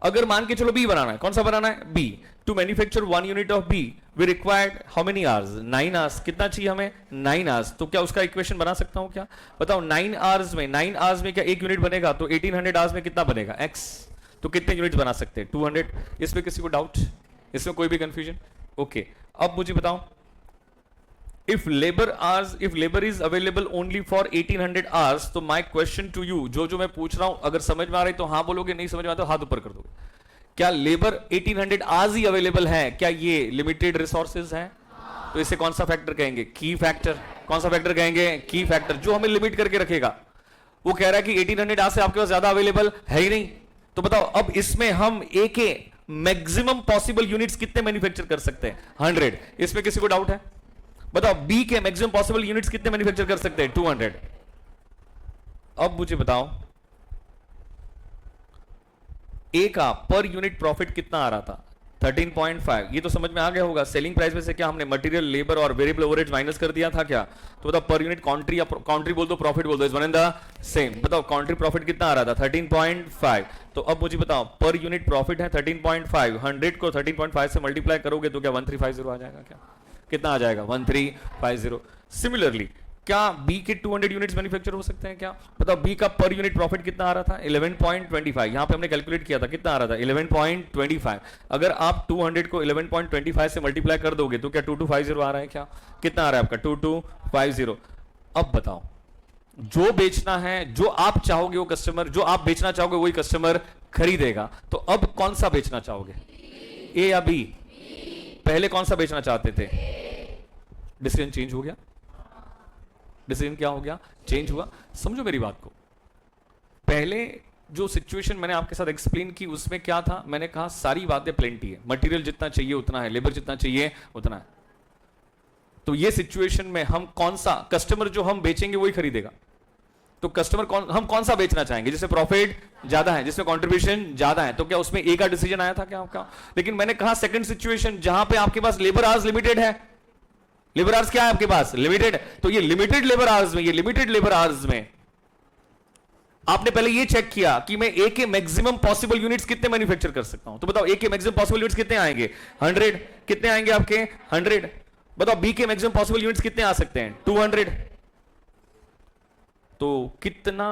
अगर मान के चलो बी बनाना है, कौन सा बनाना है? B. To manufacture 1 unit of B we required how many hours? 9 hours. कितना चाहिए हमें? 9 आवर्स। तो क्या उसका इक्वेशन बना सकता हूं क्या? बताओ 9 आवर्स में क्या एक यूनिट बनेगा? तो 1800 आवर्स में कितना बनेगा? x। तो कितने यूनिट्स बना सकते हैं? 200। इसमें किसी को डाउट? इसमें कोई भी कंफ्यूजन? ओके। अब मुझे बताओ, if labor is available only for 1800 hours, तो my question to you, जो मैं पूछ रहा हूं अगर समझ में आ रही तो हाँ बोलोगे, नहीं समझ में आता तो हाथ ऊपर कर दोगे। क्या लेबर 1800 आवर्स ही अवेलेबल है? क्या ये लिमिटेड रिसोर्सेज है? तो इसे कौन सा फैक्टर कहेंगे? की फैक्टर। कौन सा फैक्टर कहेंगे? की फैक्टर। जो हमें लिमिट करके रखेगा। वो कह रहा है कि 1800 आवर्स से आपके पास ज्यादा अवेलेबल है ही नहीं। तो बताओ अब इसमें हम ए के मैक्सिमम पॉसिबल यूनिट्स कितने मैन्युफैक्चर कर सकते हैं? 100। इसमें किसी को डाउट है? बताओ बी के मैक्सिमम पॉसिबल यूनिट्स कितने मैन्युफैक्चर कर सकते हैं? 200। अब मुझे बताओ ए का पर यूनिट प्रॉफिट कितना आ रहा था? 13.5। ये तो समझ में आ गया होगा। सेलिंग प्राइस में से क्या हमने मटेरियल, लेबर और वेरिएबल ओवरहेड्स माइनस कर दिया था क्या? तो बताओ पर यूनिट कॉन्ट्री या कॉन्ट्री बोल दो, प्रॉफिट बोल दो, is one and the same. बताओ कॉन्ट्री प्रॉफिट कितना आ रहा था? 13.5। तो अब मुझे बताओ पर यूनिट प्रॉफिट है 13.5, 100 को 13.5 से मल्टीप्लाई करोगे तो क्या 1350 आ जाएगा क्या? कितना आ जाएगा? 1350। सिमिलरली क्या बी के 200 यूनिट्स मैन्युफैक्चर हो सकते हैं क्या? बताओ बी का पर यूनिट प्रॉफिट कितना आ रहा था? 11.25। यहां पे हमने कैलकुलेट किया था, कितना आ रहा था? 11.25। अगर आप 200 को 11.25 से मल्टीप्लाई कर दोगे तो क्या 2250 आ रहा है क्या? कितना आ रहा है आपका? 2250। अब बताओ जो बेचना है, जो आप चाहोगे वो कस्टमर, जो आप बेचना चाहोगे वही कस्टमर खरीदेगा। तो अब कौन सा बेचना चाहोगे? ए या बी? पहले कौन सा बेचना चाहते थे? डिसीजन चेंज हो गया? डिसीजन क्या हो गया? चेंज हुआ। समझो मेरी बात को। पहले जो सिचुएशन मैंने आपके साथ एक्सप्लेन की उसमें क्या था? मैंने कहा सारी बातें प्लेंटी है, मटेरियल जितना चाहिए उतना है, लेबर जितना चाहिए उतना है। तो ये सिचुएशन में हम कौन सा कस्टमर जो हम बेचेंगे वही खरीदेगा। तो कस्टमर हम कौन सा बेचना चाहेंगे? जिससे प्रॉफिट ज्यादा है, जिसमें कंट्रीब्यूशन ज्यादा है। तो क्या उसमें ए का डिसीजन आया था क्या आपका? लेकिन मैंने कहा सेकंड सिचुएशन जहां पे आपके पास लेबर आवर्स लिमिटेड है। लेबर आवर्स क्या है आपके पास? लिमिटेड। तो ये लिमिटेड लेबर आवर्स में आपने पहले ये चेक किया कि मैं ए के मैक्सिमम पॉसिबल यूनिट्स कितने मैन्युफैक्चर कर सकता हूं। तो बताओ ए के मैक्सिमम पॉसिबल यूनिट्स कितने आएंगे? 100। कितने आएंगे आपके? 100। बताओ बी के मैक्सिमम पॉसिबल यूनिट्स कितने आ सकते हैं? 200। तो कितना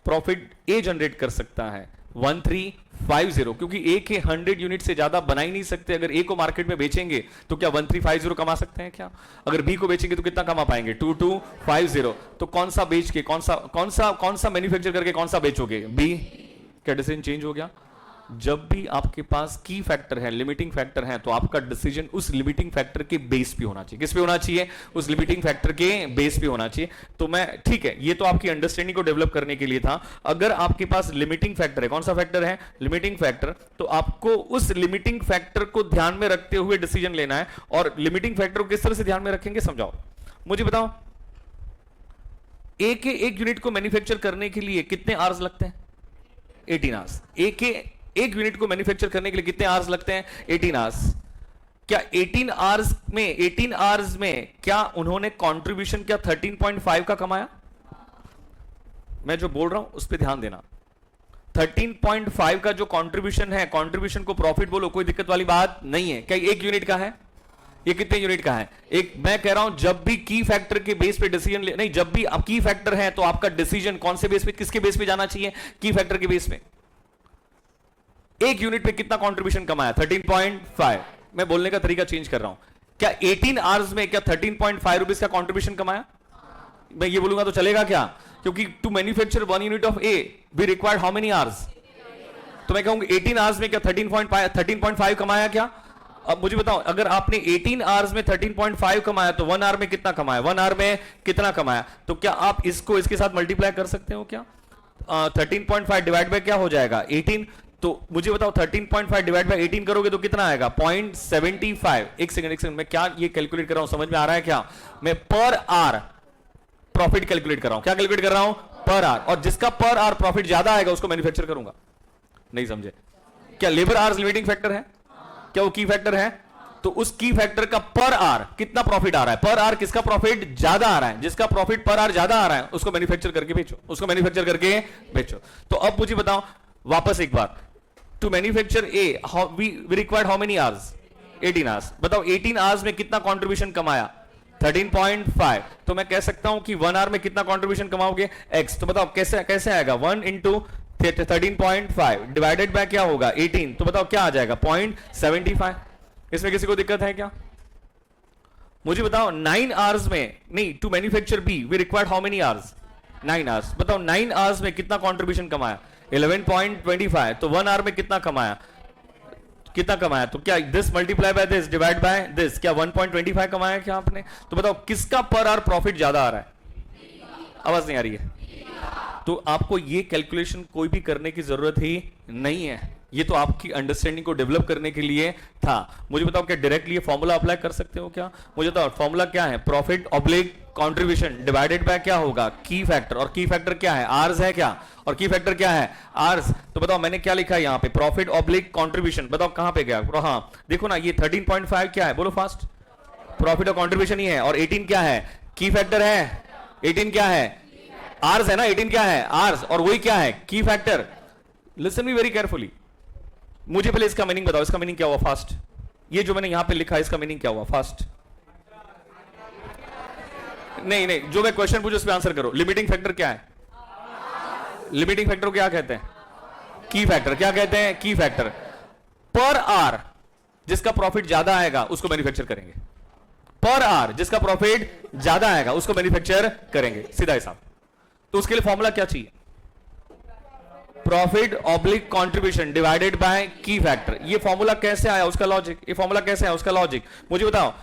प्रॉफिट ए जनरेट कर सकता है? 1350। क्योंकि ए के 100 यूनिट से ज्यादा बना ही नहीं सकते। अगर ए को मार्केट में बेचेंगे तो क्या 1350 कमा सकते हैं क्या? अगर बी को बेचेंगे तो कितना कमा पाएंगे? 2250। तो कौन सा बेच के कौन सा मैन्युफैक्चर करके कौन सा बेचोगे? बी। क्या डिसीजन चेंज हो गया? जब भी आपके पास की फैक्टर है, लिमिटिंग फैक्टर है, तो आपका डिसीजन उस लिमिटिंग फैक्टर के बेस पे होना चाहिए। किस पे होना चाहिए? उस लिमिटिंग फैक्टर के बेस पे होना चाहिए। तो मैं ठीक है, ये तो आपकी अंडरस्टैंडिंग को डेवलप करने के लिए था। अगर आपके पास लिमिटिंग फैक्टर है, कौन सा फैक्टर है? लिमिटिंग फैक्टर, तो आपको उस लिमिटिंग फैक्टर को ध्यान में रखते हुए डिसीजन लेना है। और लिमिटिंग फैक्टर को किस तरह से ध्यान में रखेंगे समझाओ मुझे, बताओ। एक यूनिट को मैन्युफैक्चर करने के लिए कितने आवर्स लगते हैं? 18 आवर्स। एक यूनिट को मैन्युफैक्चर करने के लिए कितने आवर्स लगते हैं? 18 आवर्स। क्या 18 आवर्स में क्या उन्होंने कंट्रीब्यूशन क्या 13.5 का कमाया? मैं जो बोल रहा हूं उस पर ध्यान देना। 13.5 का जो कंट्रीब्यूशन है, कंट्रीब्यूशन को प्रॉफिट बोलो, कोई दिक्कत वाली बात नहीं है। क्या एक यूनिट का है? ये कितने यूनिट का है? एक। मैं कह रहा हूं जब भी की फैक्टर के बेस पे डिसीजन नहीं, जब भी आप की फैक्टर है तो आपका डिसीजन कौन से बेस पे, किसके बेस पे जाना चाहिए? की फैक्टर के बेस पे। एक यूनिट पे कितना कंट्रीब्यूशन कमाया? 13.5। मैं बोलने का तरीका चेंज कर रहा हूं। क्या 18 आवर्स में क्या 13.5 रुपीज का कंट्रीब्यूशन कमाया? मैं ये बोलूंगा तो चलेगा क्या? क्योंकि to manufacture 1 unit of A we required how many hours? तो मैं कहूंगा 18 आवर्स में क्या 13.5 कमाया क्या? अब मुझे बताओ, अगर आपने 18 आवर्स में 13.5 कमाया तो 1 आवर में कितना कमाया? 1 आवर में कितना कमाया? तो क्या आप इसको इसके साथ मल्टीप्लाई कर सकते हो क्या? 13.5 डिवाइड बाय क्या हो जाएगा? 18। तो मुझे बताओ 13.5 डिवाइड बाय 18 करोगे तो कितना आएगा? 0.75। एक सेकंड, मैं क्या ये कैलकुलेट कर रहा हूं, समझ में आ रहा है क्या? मैं पर आवर प्रॉफिट कैलकुलेट कर रहा हूं। क्या कैलकुलेट कर रहा हूं? Per hour. और जिसका पर आवर प्रॉफिट ज्यादा आएगा उसको मैन्युफैक्चर करूंगा। नहीं समझे? क्या लेबर आवर्स लिमिटिंग फैक्टर है? क्या वो की फैक्टर है? तो उस की फैक्टर का पर आवर कितना प्रॉफिट आ रहा है? पर आवर किसका प्रॉफिट ज्यादा आ रहा है? जिसका प्रॉफिट पर आवर ज्यादा आ रहा है उसको मैन्युफैक्चर करके बेचो, उसको मैन्युफैक्चर करके बेचो। तो अब मुझे बताओ वापस एक बार, to manufacture a we required how many hours? 18 hours. बताओ 18 आवर्स में कितना कंट्रीब्यूशन कमाया? 13.5। तो मैं कह सकता हूं कि 1 आवर में कितना कंट्रीब्यूशन कमाओगे? x। तो बताओ कैसे आएगा? 1 इंटू 13.5 डिवाइडेड बाय क्या होगा? 18। तो बताओ क्या आ जाएगा? 0.75। इसमें किसी को दिक्कत है क्या? मुझे बताओ 9 आवर्स में, नहीं, to manufacture B we required how many hours? 9 hours. बताओ 9 आवर्स में कितना कंट्रीब्यूशन कमाया? 11.25। तो 1 आवर में कितना कमाया? तो क्या this multiply by this divide by this, क्या 1.25 कमाया क्या आपने? तो बताओ किसका पर आवर प्रॉफिट ज्यादा आ रहा है? आवाज नहीं आ रही है? तो आपको ये कैलकुलेशन कोई भी करने की जरूरत ही नहीं है, ये तो आपकी अंडरस्टैंडिंग को डेवलप करने के लिए था। मुझे बताओ क्या डायरेक्टली ये फॉर्मूला अप्लाई कर सकते हो क्या? मुझे बताओ फॉर्मूला क्या है? Profit oblique contribution divided by क्या होगा? की फैक्टर। और की फैक्टर क्या है? आर्स है क्या? और की फैक्टर क्या है? आर्स। तो बताओ मैंने क्या लिखा है यहाँ पे? Profit oblique contribution. बताओ कहां पे गया? हाँ देखो ना, ये 13.5 क्या है? बोलो फास्ट। प्रॉफिट और कंट्रीब्यूशन ही है। और 18 क्या है? की फैक्टर है। 18 क्या है? आर्स है ना। 18 क्या है? आर्स। और वही क्या है? की factor. Listen me very carefully. मुझे पहले इसका मीनिंग बताओ, इसका मीनिंग क्या हुआ? फास्ट। ये जो मैंने यहां पे लिखा है इसका मीनिंग क्या हुआ? फास्ट। नहीं, जो मैं क्वेश्चन पूछूं उस पर आंसर करो। लिमिटिंग फैक्टर क्या है? लिमिटिंग फैक्टर को क्या कहते हैं? की फैक्टर। क्या कहते हैं? की फैक्टर। पर आवर जिसका प्रॉफिट ज्यादा आएगा उसको मैन्युफैक्चर करेंगे। पर आवर जिसका प्रॉफिट ज्यादा आएगा उसको मैन्युफैक्चर करेंगे, सीधा हिसाब। तो उसके लिए फॉर्मूला क्या चाहिए? Profit oblique contribution divided by की फैक्टर। ये फॉर्मूला कैसे आया उसका लॉजिक? ये फॉर्मूला कैसे आया उसका लॉजिक? मुझे बताओ,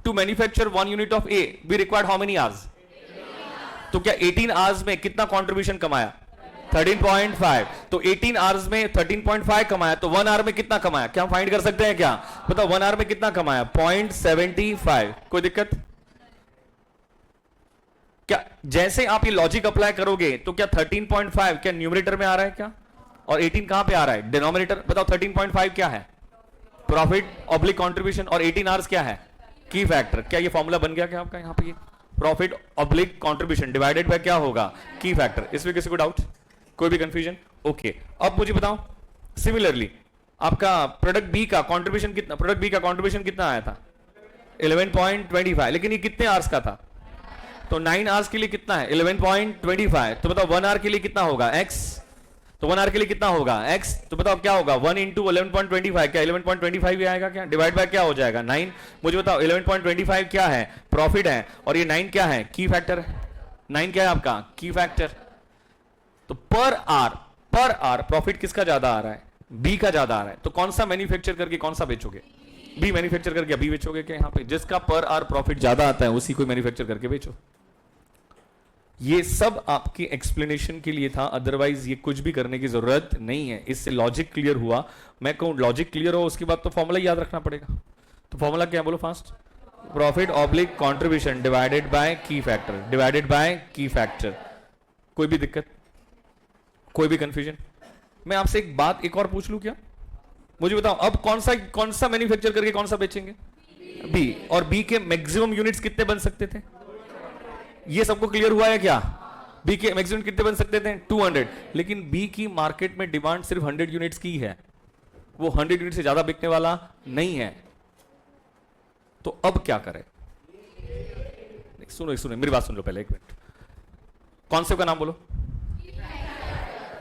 to manufacture 1 unit of A we required how many hours? तो क्या 18 आवर्स में कितना कंट्रीब्यूशन कमाया? 13.5। तो 18 आवर्स में 13.5 कमाया, तो 1 आवर में कितना कमाया? क्या हम फाइंड कर सकते हैं क्या? बताओ 1 आवर में कितना कमाया? 0.75। कोई दिक्कत? क्या जैसे आप ये लॉजिक अप्लाई करोगे तो क्या 13.5 क्या न्यूमरेटर में आ रहा है क्या? और 18 कहां पे आ रहा है? डिनोमिनेटर। बताओ 13.5 क्या है? Profit oblique contribution. और 18 आवर्स क्या है? की फैक्टर। क्या ये फॉर्मूला बन गया क्या आपका? यहां पे profit oblique contribution divided by क्या होगा? की फैक्टर। इसमें किसी को डाउट? कोई भी कंफ्यूजन? ओके। अब मुझे बताओ सिमिलरली आपका प्रोडक्ट बी का कंट्रीब्यूशन कितना? प्रोडक्ट बी का कंट्रीब्यूशन कितना आया था? 11.25। लेकिन ये कितने आवर्स का था? तो 9 आवर्स के लिए कितना है? 11.25। तो बताओ 1 आवर के लिए कितना होगा? x। तो 1 आवर के लिए कितना होगा? x। तो बताओ क्या होगा? 1 इंटू 11.25। क्या 11.25 भी आएगा क्या? डिवाइड बाय क्या हो जाएगा? 9। मुझे बताओ 11.25 क्या है? प्रॉफिट है। और ये 9 क्या है? की फैक्टर है। 9 क्या है आपका? की फैक्टर। तो पर आवर प्रॉफिट किसका ज्यादा आ रहा है? बी का ज्यादा आ रहा है। तो कौन सा मैन्युफैक्चर करके कौन सा बेचोगे? बी मैन्युफैक्चर करके बी बेचोगे क्या? यहां पे जिसका पर आवर प्रॉफिट ज्यादा आता है उसी को मैन्युफैक्चर करके बेचो। ये सब आपकी एक्सप्लेनेशन के लिए था, अदरवाइज ये कुछ भी करने की जरूरत नहीं है। इससे लॉजिक क्लियर हुआ। मैं कहूं लॉजिक क्लियर हो उसके बाद तो फॉर्मूला याद रखना पड़ेगा। तो फॉर्मूला क्या है? बोलो fast. Profit oblique contribution divided by की फैक्टर, डिवाइडेड बाय की फैक्टर। कोई भी दिक्कत, कोई भी कंफ्यूजन? मैं आपसे एक बात एक और पूछ लूं क्या? मुझे बताओ अब कौन सा मैन्युफैक्चर करके कौन सा बेचेंगे? बी। और बी के मैक्सिमम यूनिट्स कितने बन सकते थे? ये सबको क्लियर हुआ है क्या? बी के मैक्सिमम कितने बन सकते थे? 200। लेकिन बी की मार्केट में डिमांड सिर्फ 100 यूनिट्स की है, वो 100 यूनिट से ज्यादा बिकने वाला नहीं है। तो अब क्या करें? सुनो मेरी बात सुन लो पहले, एक मिनट। कॉन्सेप्ट का नाम बोलो।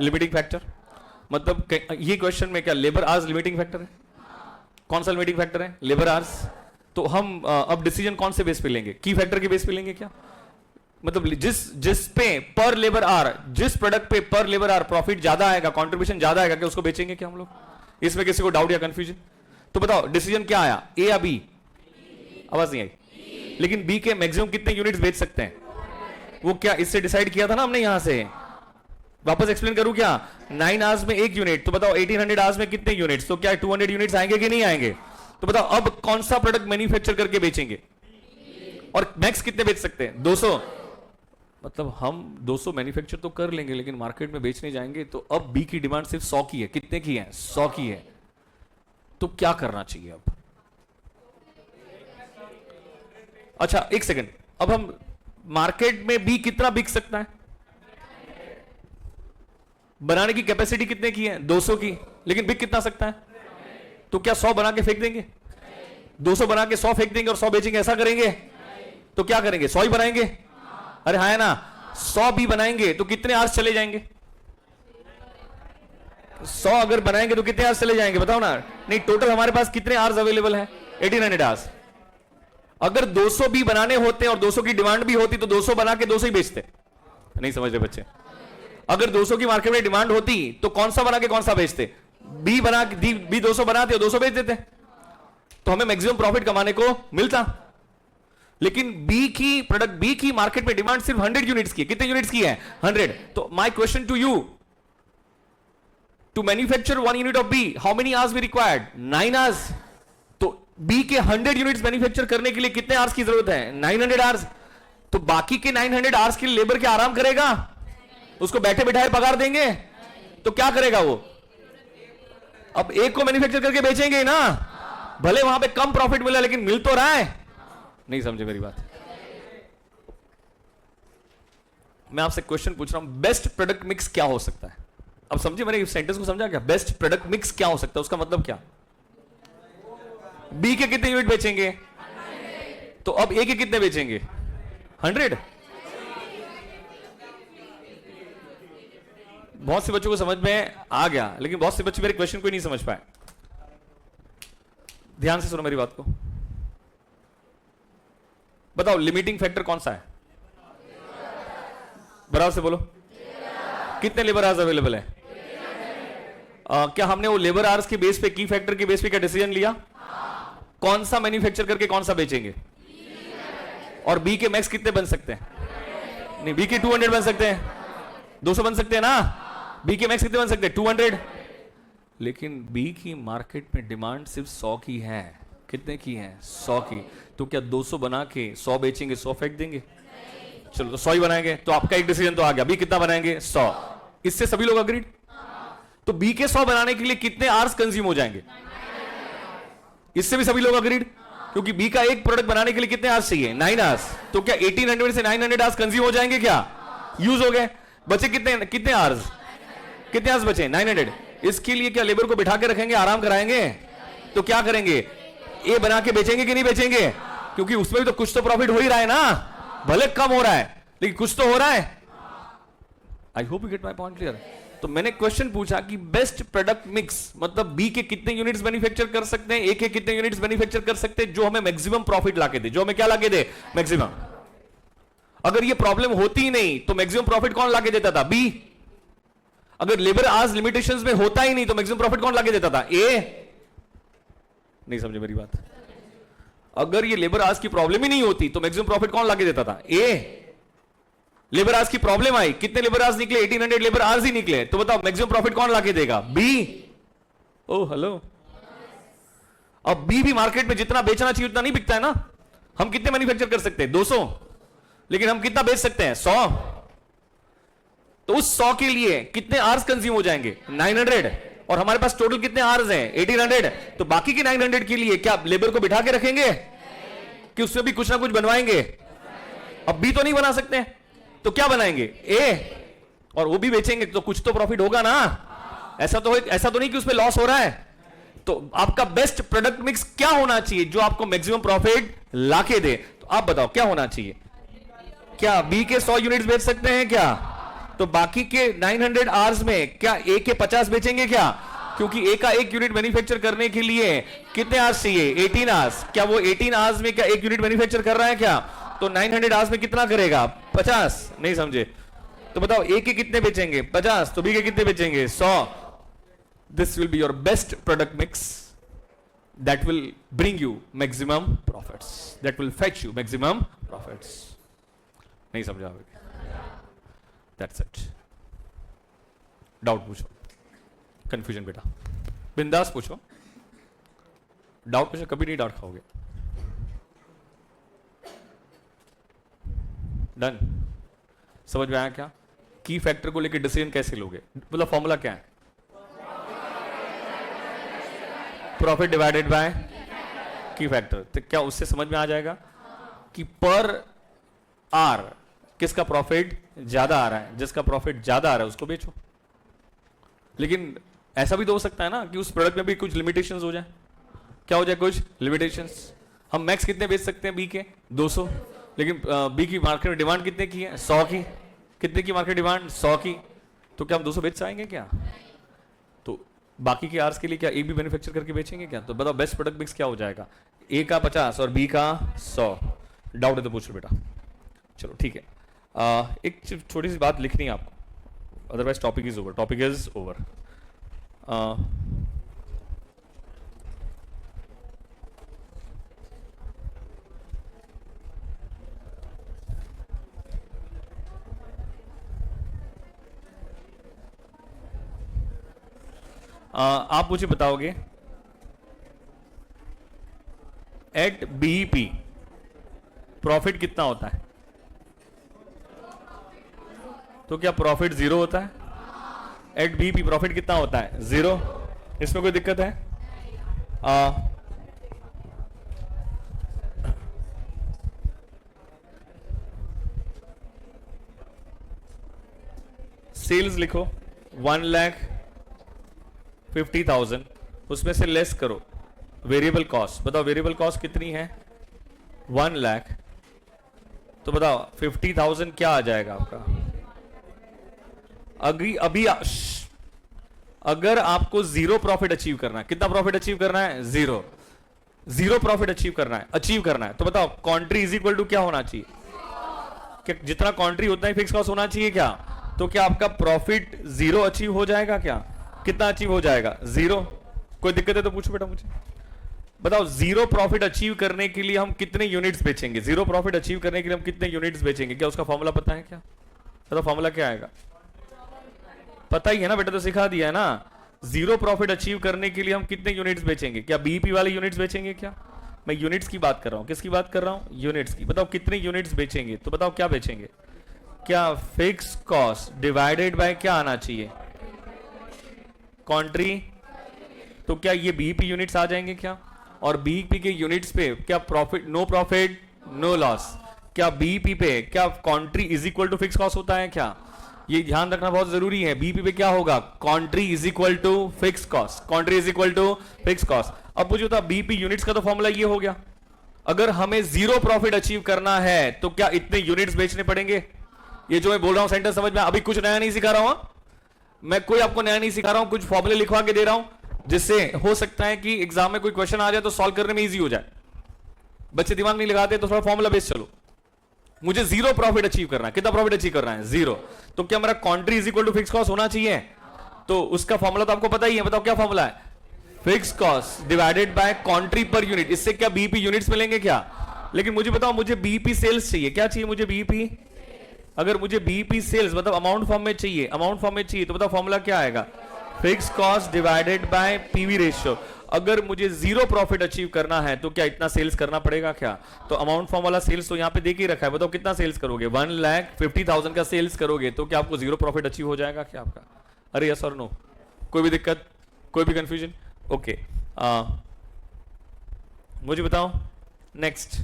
Limiting factor. मतलब ये क्वेश्चन में क्या लेबर आवर्स लिमिटिंग फैक्टर है? कौन सा लिमिटिंग फैक्टर है? Labour hours. तो हम अब डिसीजन कौन से बेस पे लेंगे? की फैक्टर के बेस पे लेंगे क्या? मतलब जिस पे पर लेबर आवर, जिस प्रोडक्ट पे पर लेबर आवर प्रॉफिट ज्यादा आएगा, कंट्रीब्यूशन ज्यादा आएगा, क्या उसको बेचेंगे क्या हम लोग? इसमें किसी को डाउट या कंफ्यूजन? तो बताओ डिसीजन क्या आया, ए या बी? आवाज नहीं आई। लेकिन बी के मैक्सिमम कितने यूनिट्स बेच सकते हैं? वो क्या इससे डिसाइड किया था ना हमने? यहां से वापस एक्सप्लेन करूं क्या? 9 आवर्स में 1 यूनिट, तो बताओ 1800 आवर्स में कितने यूनिट्स? तो क्या 200 यूनिट्स आएंगे कि नहीं आएंगे? तो बताओ अब कौन सा प्रोडक्ट मैन्युफैक्चर करके बेचेंगे? और मैक्स कितने बेच सकते हैं? 200। मतलब हम 200 मैन्युफैक्चर तो कर लेंगे, लेकिन मार्केट में बेचने जाएंगे तो अब बी की डिमांड सिर्फ 100 की है। कितने की है? 100 की है। तो क्या करना चाहिए अब? अच्छा एक सेकंड, अब हम मार्केट में बी कितना बिक सकता है? बनाने की कैपेसिटी कितने की है? 200 की। लेकिन बिक कितना सकता है? तो क्या 100 बना के फेंक देंगे? 200 बना के 100 फेंक देंगे और 100 बेचेंगे, ऐसा करेंगे? तो क्या करेंगे? 100 ही बनाएंगे? अरे हाँ है ना, 100 भी बनाएंगे तो कितने आवर्स चले जाएंगे? 100 अगर बनाएंगे तो कितने आवर्स चले जाएंगे बताओ ना? नहीं, टोटल हमारे पास कितने आवर्स अवेलेबल है? 1800 आवर्स। अगर 200 भी बनाने होते और 200 की डिमांड भी होती तो 200 बना के 200 ही बेचते। नहीं समझ रहे बच्चे? अगर 200 की मार्केट में डिमांड होती तो कौन सा बना के कौन सा बेचते? बी बना के बी 200 बनाते और 200 बेच देते, तो हमें मैक्सिमम प्रॉफिट कमाने को मिलता। लेकिन बी की प्रोडक्ट, बी की मार्केट में डिमांड सिर्फ 100 यूनिट्स की है। कितने यूनिट्स की है? 100। तो my question to you, to manufacture 1 unit of B how many hours we required? 9 hours. तो बी के 100 यूनिट्स मैन्युफैक्चर करने के लिए कितने आवर्स की जरूरत है? 900 आवर्स। तो बाकी के 900 आवर्स के लिए लेबर क्या आराम करेगा? उसको बैठे बिठाए पगार देंगे? तो क्या करेगा वो? अब एक को मैन्युफैक्चर करके बेचेंगे ना, भले वहां पे कम प्रॉफिट मिला लेकिन मिल तो रहा है। नहीं समझे मेरी बात? मैं आपसे क्वेश्चन पूछ रहा हूं, बेस्ट प्रोडक्ट मिक्स क्या हो सकता है? अब समझे मेरे सेंटेंस को? समझा क्या? बेस्ट प्रोडक्ट मिक्स क्या हो सकता है, उसका मतलब क्या? बी के कितने यूनिट बेचेंगे? तो अब ए के कितने बेचेंगे? 100। बहुत से बच्चों को समझ में आ गया, लेकिन बहुत से बच्चे मेरे क्वेश्चन को नहीं समझ पाए। ध्यान से सुनो मेरी बात को। बताओ लिमिटिंग फैक्टर कौन सा है? बराबर से बोलो। कितने लेबर आवर्स अवेलेबल है? क्या हमने वो लेबर आवर्स के बेस पे, की फैक्टर के बेस पे क्या डिसीजन लिया? कौन सा मैन्युफैक्चर करके कौन सा बेचेंगे? और बी के मैक्स कितने बन सकते हैं? नहीं, बी के 200 बन सकते हैं, 200 बन सकते हैं ना। बी के मैक्स कितने बन सकते हैं? 200। लेकिन बी की मार्केट में डिमांड सिर्फ 100 की है। कितने की है? 100 की। तो क्या 200 बना के 100 बेचेंगे, 100 फेंक देंगे? चलो तो 100 ही बनाएंगे। तो आपका एक डिसीजन तो आ गया, बी कितना बनाएंगे? 100। इससे सभी लोग अग्रीड? तो बी के 100 बनाने के लिए कितने आवर्स कंज्यूम हो जाएंगे? इससे भी सभी लोग अग्रीड? क्योंकि बी का एक प्रोडक्ट बनाने के लिए कितने आवर्स चाहिए? 9 आवर्स। तो क्या 1800 से 900 आवर्स कंज्यूम हो जाएंगे? क्या यूज हो गए? बचे कितने कितने आवर्स? कितने आवर्स बचे? 900। इसके लिए क्या लेबर को बिठा के रखेंगे, आराम कराएंगे? तो क्या करेंगे? ए बना के बेचेंगे कि नहीं बेचेंगे? क्योंकि उसमें भी तो कुछ तो प्रॉफिट हो ही रहा है ना, भले कम हो रहा है लेकिन कुछ तो हो रहा है। I hope you get my point clear. तो मैंने क्वेश्चन पूछा कि बेस्ट प्रोडक्ट मिक्स मतलब बी के कितने यूनिट्स मैन्युफैक्चर कर सकते हैं, ए के कितने यूनिट्स मैन्युफैक्चर कर सकते हैं, जो हमें मैक्सिमम प्रॉफिट लाके दे, जो हमें क्या लाके दे? मैक्सिमम। अगर ये प्रॉब्लम होती ही नहीं तो मैक्सिमम प्रॉफिट कौन लाके देता था? बी। अगर लेबर आवर्स लिमिटेशंस में होता ही नहीं तो मैक्सिमम प्रॉफिट कौन लाके देता था? ए। नहीं समझे मेरी बात? अगर ये लेबर आवर्स की प्रॉब्लम ही नहीं होती तो मैक्सिमम प्रॉफिट कौन लाके देता था? ए। लेबर आवर्स की प्रॉब्लम आई, कितने लेबर आवर्स निकले? 1800 लेबर आवर्स ही निकले। तो बताओ मैक्सिमम प्रॉफिट कौन लाके देगा? बी। ओ हेलो। अब बी भी मार्केट में जितना बेचना चाहिए उतना नहीं बिकता है ना, हम कितने मैन्युफैक्चर कर सकते हैं? 200, लेकिन हम कितना बेच सकते हैं? 100। तो उस 100 के लिए कितने आवर्स कंज्यूम हो जाएंगे? 900। और हमारे पास टोटल कितने आवर्स हैं? 1800। तो बाकी के 900 के लिए क्या लेबर को बिठा के रखेंगे कि उसमें भी कुछ ना कुछ बनवाएंगे? अब भी तो नहीं बना सकते, तो क्या बनाएंगे? ए, और वो भी बेचेंगे तो कुछ तो प्रॉफिट होगा ना। ऐसा तो नहीं कि उसमें लॉस हो रहा है। तो आपका बेस्ट प्रोडक्ट मिक्स क्या होना चाहिए जो आपको मैक्सिमम प्रॉफिट लाके दे? तो आप बताओ क्या होना चाहिए? क्या बी के 100 यूनिट्स बेच सकते हैं क्या? तो बाकी के 900 आवर्स में क्या ए के 50 बेचेंगे क्या? क्योंकि ए का 1 यूनिट मैन्युफैक्चर करने के लिए कितने आवर्स चाहिए? 18 आवर्स। क्या वो 18 आवर्स में क्या 1 यूनिट मैन्युफैक्चर कर रहा है क्या? तो 900 आवर्स में कितना करेगा? 50। नहीं समझे? तो बताओ ए के कितने बेचेंगे? 50। तो बी के कितने बेचेंगे? 100। This will be your best product mix that will bring you maximum profits, that will fetch you maximum profits. नहीं समझा? That's it. डाउट पूछो, कंफ्यूजन बेटा बिंदास पूछो, डाउट पूछो, कभी नहीं डाउट खाओगे। डन? समझ में आया क्या? की फैक्टर को लेकर डिसीजन कैसे लोगे? मतलब फॉर्मूला क्या है? प्रॉफिट डिवाइडेड बाय की फैक्टर। तो क्या उससे समझ में आ जाएगा कि पर आर किसका प्रॉफिट ज्यादा आ रहा है? जिसका प्रॉफिट ज्यादा आ रहा है उसको बेचो। लेकिन ऐसा भी तो हो सकता है ना कि उस प्रोडक्ट में भी कुछ लिमिटेशंस हो जाए। क्या हो जाए? कुछ लिमिटेशंस। हम मैक्स कितने बेच सकते हैं बी के? 200। लेकिन बी की मार्केट में डिमांड कितने की है? 100 की। कितने की मार्केट डिमांड? 100 की। तो क्या हम 200 बेच पाएंगे क्या? तो बाकी के आर्स के लिए क्या ए भी मैन्युफैक्चर करके बेचेंगे क्या? तो बताओ बेस्ट प्रोडक्ट मिक्स क्या हो जाएगा? ए का 50 और बी का 100। डाउट है तो पूछ लो बेटा। चलो ठीक है। एक छोटी सी बात लिखनी है आपको, otherwise topic is over. Topic is over. आप मुझे बताओगे एट बीईपी प्रॉफिट कितना होता है? तो क्या प्रॉफिट 0 होता है? एट बीईपी प्रॉफिट कितना होता है? 0। इसमें कोई दिक्कत है? सेल्स लिखो 1,50,000, उसमें से लेस करो वेरिएबल कॉस्ट। बताओ वेरिएबल कॉस्ट कितनी है? 1 लाख। तो बताओ 50,000 क्या आ जाएगा आपका? अभी अगर आपको 0 प्रॉफिट अचीव करना है, कितना प्रॉफिट अचीव करना है? 0 प्रॉफिट अचीव करना है, तो बताओ कॉन्ट्री इज इक्वल टू क्या होना चाहिए? क्या जितना कॉन्ट्री उतना ही फिक्स कॉस्ट होना चाहिए क्या? तो क्या आपका प्रॉफिट 0 अचीव हो जाएगा क्या? कितना अचीव हो जाएगा? 0। कोई दिक्कत है तो पूछो बेटा मुझे। बताओ 0 प्रॉफिट अचीव करने के लिए हम कितने यूनिट्स बेचेंगे? 0 प्रॉफिट अचीव करने के लिए हम कितने यूनिट्स बेचेंगे? क्या उसका फॉर्मूला पता है क्या? बताओ फॉर्मूला क्या आएगा? पता ही है ना बेटा, तो सिखा दिया है ना। 0 प्रॉफिट अचीव करने के लिए हम कितने यूनिट्स बेचेंगे? क्या बीईपी वाले यूनिट्स बेचेंगे क्या? मैं यूनिट्स की बात कर रहा हूं। किसकी बात कर रहा हूं? यूनिट्स की। बताओ कितने यूनिट्स बेचेंगे? तो बताओ क्या बेचेंगे? क्या फिक्स कॉस्ट डिवाइडेड बाय क्या आना चाहिए? कॉन्ट्री। तो क्या ये बीईपी यूनिट्स आ जाएंगे क्या? और बीईपी के यूनिट्स पे क्या profit, no profit no loss. क्या बीईपी पे क्या contri is equal to fix cost होता है क्या? ये ध्यान रखना बहुत जरूरी है। बीईपी पे क्या होगा? Contri is equal to fix cost. Contri is equal to fix cost. अब मुझे बता बीईपी यूनिट्स का तो फॉर्मूला ये हो गया। अगर हमें 0 प्रॉफिट अचीव करना है तो क्या इतने यूनिट्स बेचने पड़ेंगे? ये जो मैं बोल रहा हूं सेंटेंस समझ में? अभी कुछ नया नहीं सिखा रहा हूं। मैं कोई आपको नया नहीं सिखा रहा हूं, कुछ फॉर्मूले लिखवा के दे रहा हूं जिससे हो सकता है कि एग्जाम में कोई क्वेश्चन आ जाए तो सॉल्व करने में इजी हो जाए। बच्चे दिमाग नहीं लगाते तो थोड़ा फॉर्मूला बेस चलो। मुझे 0 प्रॉफिट अचीव करना है। कितना प्रॉफिट अचीव करना है? 0। तो क्या मेरा contri is equal to fix cost होना चाहिए? तो उसका फॉर्मूला तो आपको पता ही है। बताओ क्या फॉर्मूला है? Fix cost divided by contri पर यूनिट। इससे क्या बीईपी यूनिट्स मिलेंगे क्या? लेकिन मुझे बताओ मुझे बीईपी सेल्स चाहिए। क्या चाहिए मुझे? बीईपी। अगर मुझे बीईपी सेल्स मतलब अमाउंट फॉर्म में चाहिए, तो बताओ फॉर्मूला क्या आएगा? Fix cost divided by PV ratio. अगर मुझे जीरो प्रॉफिट अचीव करना है तो क्या इतना सेल्स करना पड़ेगा क्या? तो अमाउंट फॉर्म वाला सेल्स तो यहां पे देख ही रखा है, बताओ कितना सेल्स करोगे? 1,50,000 का सेल्स करोगे तो क्या आपको जीरो प्रॉफिट अचीव हो जाएगा क्या आपका? अरे यस और नो? कोई भी दिक्कत, कोई भी कंफ्यूजन? ओके, मुझे बताओ नेक्स्ट।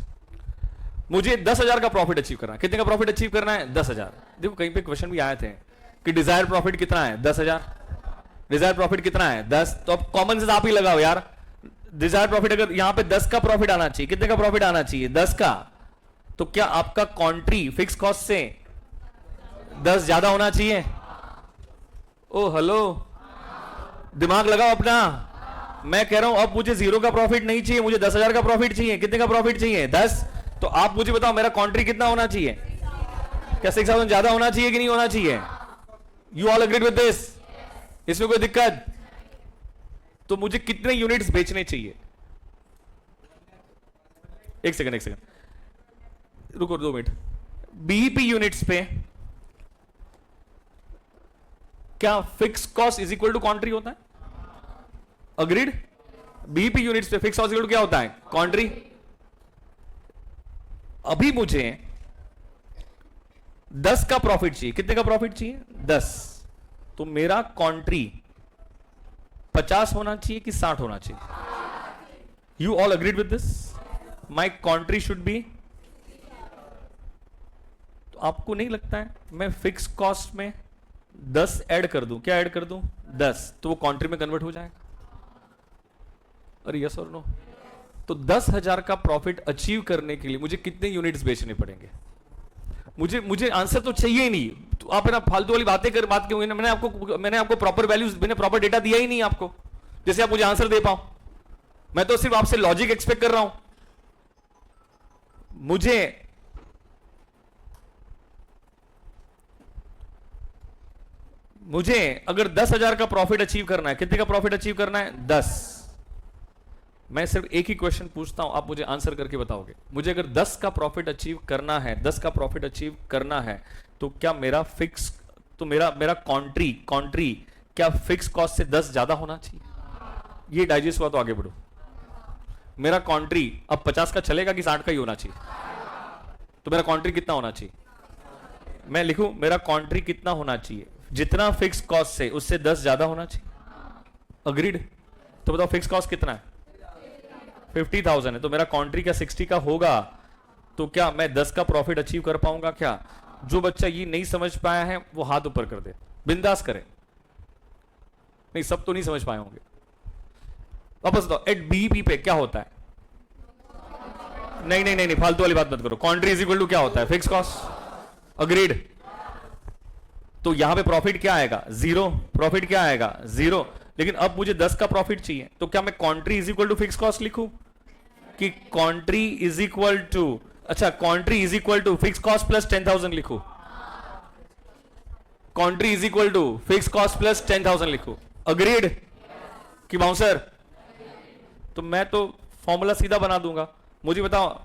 मुझे 10,000 का प्रॉफिट अचीव करना है। कितने का प्रॉफिट अचीव करना है? 10,000। देखो कहीं पे क्वेश्चन भी आए थे कि डिजायर प्रॉफिट कितना है? 10,000। डिजायर प्रॉफिट कितना है? 10। तो अब कॉमन सेंस आप ही लगाओ यार। डिजायर प्रॉफिट अगर यहां पे 10 का प्रॉफिट आना चाहिए, कितने का प्रॉफिट आना चाहिए? 10 का। तो क्या आपका कॉन्ट्री फिक्स कॉस्ट से 10 ज्यादा होना चाहिए? ओ हेलो, दिमाग लगाओ अपना। मैं कह रहा हूं अब मुझे जीरो का प्रॉफिट नहीं चाहिए, मुझे 10,000 का प्रॉफिट चाहिए। कितने का प्रॉफिट चाहिए? 10। तो आप मुझे बताओ मेरा कॉन्ट्री कितना होना चाहिए? क्या 6,000 ज्यादा होना चाहिए कि नहीं होना चाहिए? You all agreed with this? इसमें कोई दिक्कत? तो मुझे कितने यूनिट्स बेचने चाहिए? एक सेकंड रुको, 2 मिनट। बीईपी यूनिट्स पे क्या fix cost is equal to contri होता है? अग्रीड? बीईपी यूनिट्स पे फिक्स कॉस्ट इक्वल टू क्या होता है? कॉन्ट्री। अभी मुझे 10 का प्रॉफिट चाहिए। कितने का प्रॉफिट चाहिए? 10। तो मेरा कॉन्ट्री 50 होना चाहिए कि 60 होना चाहिए? You all agreed with this? My contri should be. तो आपको नहीं लगता है मैं फिक्स कॉस्ट में 10 ऐड कर दूं? क्या ऐड कर दूं? 10। तो वो कॉन्ट्री में कन्वर्ट हो जाएगा? अरे यस और नो? तो 10,000 का प्रॉफिट अचीव करने के लिए मुझे कितने यूनिट्स बेचने पड़ेंगे? मुझे आंसर तो चाहिए ही नहीं। तो आप ना फालतू वाली बात क्यों? मैंने आपको प्रॉपर वैल्यूज, मैंने प्रॉपर डेटा दिया ही नहीं आपको, जैसे आप मुझे आंसर दे पाओ। मैं तो सिर्फ आपसे लॉजिक एक्सपेक्ट कर रहा हूं। मुझे अगर 10,000 का प्रॉफिट अचीव करना है, कितने का प्रॉफिट अचीव करना है? 10। मैं सिर्फ एक ही क्वेश्चन पूछता हूं, आप मुझे आंसर करके बताओगे। मुझे अगर 10 का प्रॉफिट अचीव करना है, 10 का प्रॉफिट अचीव करना है, तो क्या मेरा फिक्स, तो मेरा कॉन्ट्री क्या फिक्स कॉस्ट से 10 ज्यादा होना चाहिए? ये डाइजेस्ट हुआ तो आगे बढ़ो। मेरा कॉन्ट्री अब 50 का चलेगा कि 60 का ही होना चाहिए? तो मेरा कॉन्ट्री कितना होना चाहिए? मैं लिखूं मेरा कॉन्ट्री कितना होना चाहिए? जितना फिक्स कॉस्ट से उससे 10 ज्यादा होना चाहिए। अग्रीड? तो बताओ फिक्स कॉस्ट कितना है? 50,000 है, तो मेरा कॉन्ट्री क्या 60 का होगा? तो क्या मैं 10 का प्रॉफिट अचीव कर पाऊंगा क्या? जो बच्चा ये नहीं समझ पाया है वो हाथ ऊपर कर दे, बिंदास करे। नहीं, सब तो नहीं समझ पाए होंगे। वापस बताओ, एट बीईपी पे क्या होता है? नहीं, फालतू वाली बात मत करो। कॉन्ट्री इज इक्वल टू क्या होता है? Fix cost. अग्रीड? तो यहां पे प्रॉफिट क्या आएगा? जीरो। प्रॉफिट क्या आएगा? जीरो। लेकिन अब मुझे 10 का प्रॉफिट चाहिए, तो क्या मैं contri is equal to fix cost लिखूं कि कॉन्ट्री इज इक्वल टू, अच्छा contri is equal to fix cost plus 10,000 लिखूं? Contri is equal to fix cost plus 10,000 लिखूं? अग्रीड कि बाउंसर? तो मैं तो फॉर्मूला सीधा बना दूंगा। मुझे बताओ,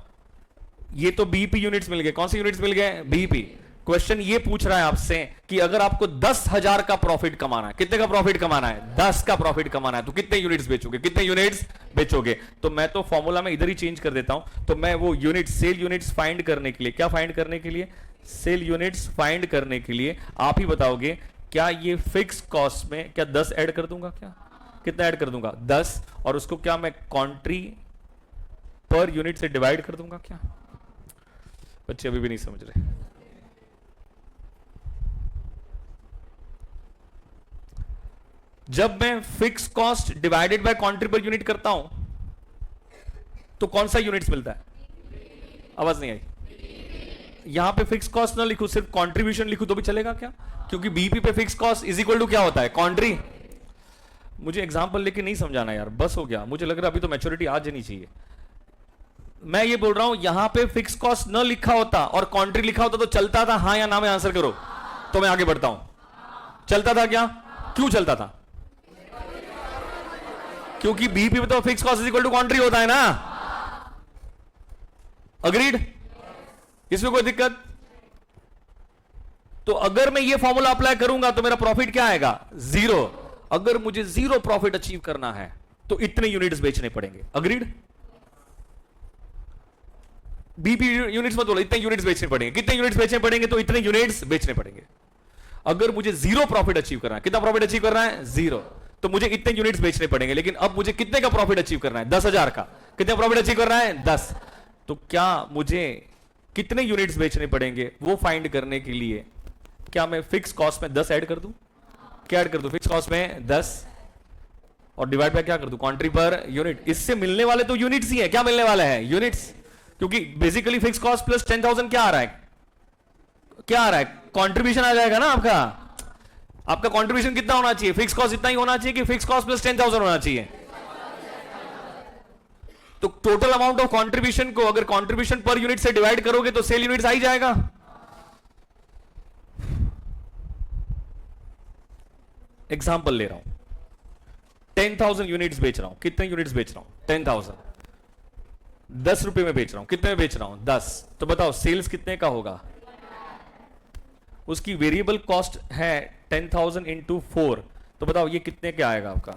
ये तो बीईपी यूनिट्स मिल गए। कौन से यूनिट्स मिल गए? बीईपी। क्वेश्चन ये पूछ रहा है आपसे कि अगर आपको 10,000 का प्रॉफिट कमाना है, कितने का प्रॉफिट कमाना है? 10 का प्रॉफिट कमाना है, तो कितने यूनिट्स बेचोगे? कितने यूनिट्स बेचोगे? तो मैं तो फॉर्मूला में इधर ही चेंज कर देता हूं। तो मैं वो यूनिट, सेल यूनिट्स फाइंड करने के लिए, क्या फाइंड करने के लिए? सेल यूनिट्स फाइंड करने के लिए आप ही बताओगे, क्या ये फिक्स कॉस्ट में क्या 10 ऐड कर दूंगा? क्या कितना ऐड कर दूंगा? 10। और उसको क्या मैं कॉन्ट्री पर यूनिट से डिवाइड कर दूंगा? क्या बच्चे अभी भी नहीं समझ रहे? जब मैं fix cost divided by contri पर यूनिट करता हूं तो कौन सा यूनिट्स मिलता है? आवाज नहीं आई। यहां पे फिक्स कॉस्ट ना लिखूं, सिर्फ कंट्रीब्यूशन लिखूं तो भी चलेगा क्या? क्योंकि बीपी पे fix cost is equal to क्या होता है? कॉन्ट्री। मुझे एग्जांपल लेके नहीं समझाना यार, बस हो गया। मुझे लग रहा है अभी तो मैच्योरिटी आ जानी चाहिए। मैं ये बोल रहा हूं, यहां पे फिक्स कॉस्ट न लिखा होता और कॉन्ट्री लिखा होता तो चलता था? हाँ या ना में आंसर करो, तो मैं आगे बढ़ता हूं। चलता था क्या? क्यों चलता था? क्योंकि बीपी में तो fix cost is equal to contri होता है ना। अग्रीड? इसमें कोई दिक्कत? तो अगर मैं ये फॉर्मूला अप्लाई करूंगा तो मेरा प्रॉफिट क्या आएगा? जीरो। अगर मुझे 0 प्रॉफिट अचीव करना है तो इतने यूनिट्स बेचने पड़ेंगे। अग्रीड? बीपी यूनिट्स मत बोलो, इतने यूनिट्स बेचने पड़ेंगे। कितने यूनिट्स बेचने पड़ेंगे? तो इतने यूनिट्स बेचने पड़ेंगे। अगर मुझे 0 प्रॉफिट अचीव करना है, कितना प्रॉफिट अचीव करना है? 0, तो मुझे इतने यूनिट्स बेचने पड़ेंगे। लेकिन अब मुझे कितने का प्रॉफिट अचीव करना है? 10,000 का। कितने प्रॉफिट अचीव करना है? 10। तो क्या मुझे कितने यूनिट्स बेचने पड़ेंगे वो फाइंड करने के लिए क्या मैं फिक्स कॉस्ट में 10 ऐड कर दूं? क्या ऐड कर दूं? फिक्स कॉस्ट में 10 और डिवाइड बाय क्या कर दूं? Quantity per unit. इससे मिलने वाले तो यूनिट्स ही है। क्या मिलने वाला है? यूनिट्स। क्योंकि बेसिकली फिक्स कॉस्ट प्लस 10,000 क्या आ रहा है? क्या आ रहा है? कंट्रीब्यूशन आ जाएगा ना आपका। आपका कंट्रीब्यूशन कितना होना चाहिए? फिक्स कॉस्ट इतना ही होना चाहिए कि फिक्स कॉस्ट प्लस 10,000 होना चाहिए? तो टोटल अमाउंट ऑफ कंट्रीब्यूशन को अगर कंट्रीब्यूशन पर यूनिट से डिवाइड करोगे तो सेल यूनिट्स आ ही जाएगा। एग्जांपल ले रहा हूं, 10,000 यूनिट्स बेच रहा हूं। कितने यूनिट्स बेच रहा हूं? 10,000। 10 रुपए में बेच रहा हूं। कितने में बेच रहा हूं? 10। तो बताओ सेल्स कितने का होगा? उसकी वेरिएबल कॉस्ट है 10,000 इंटू 4। तो बताओ ये कितने का आएगा आपका?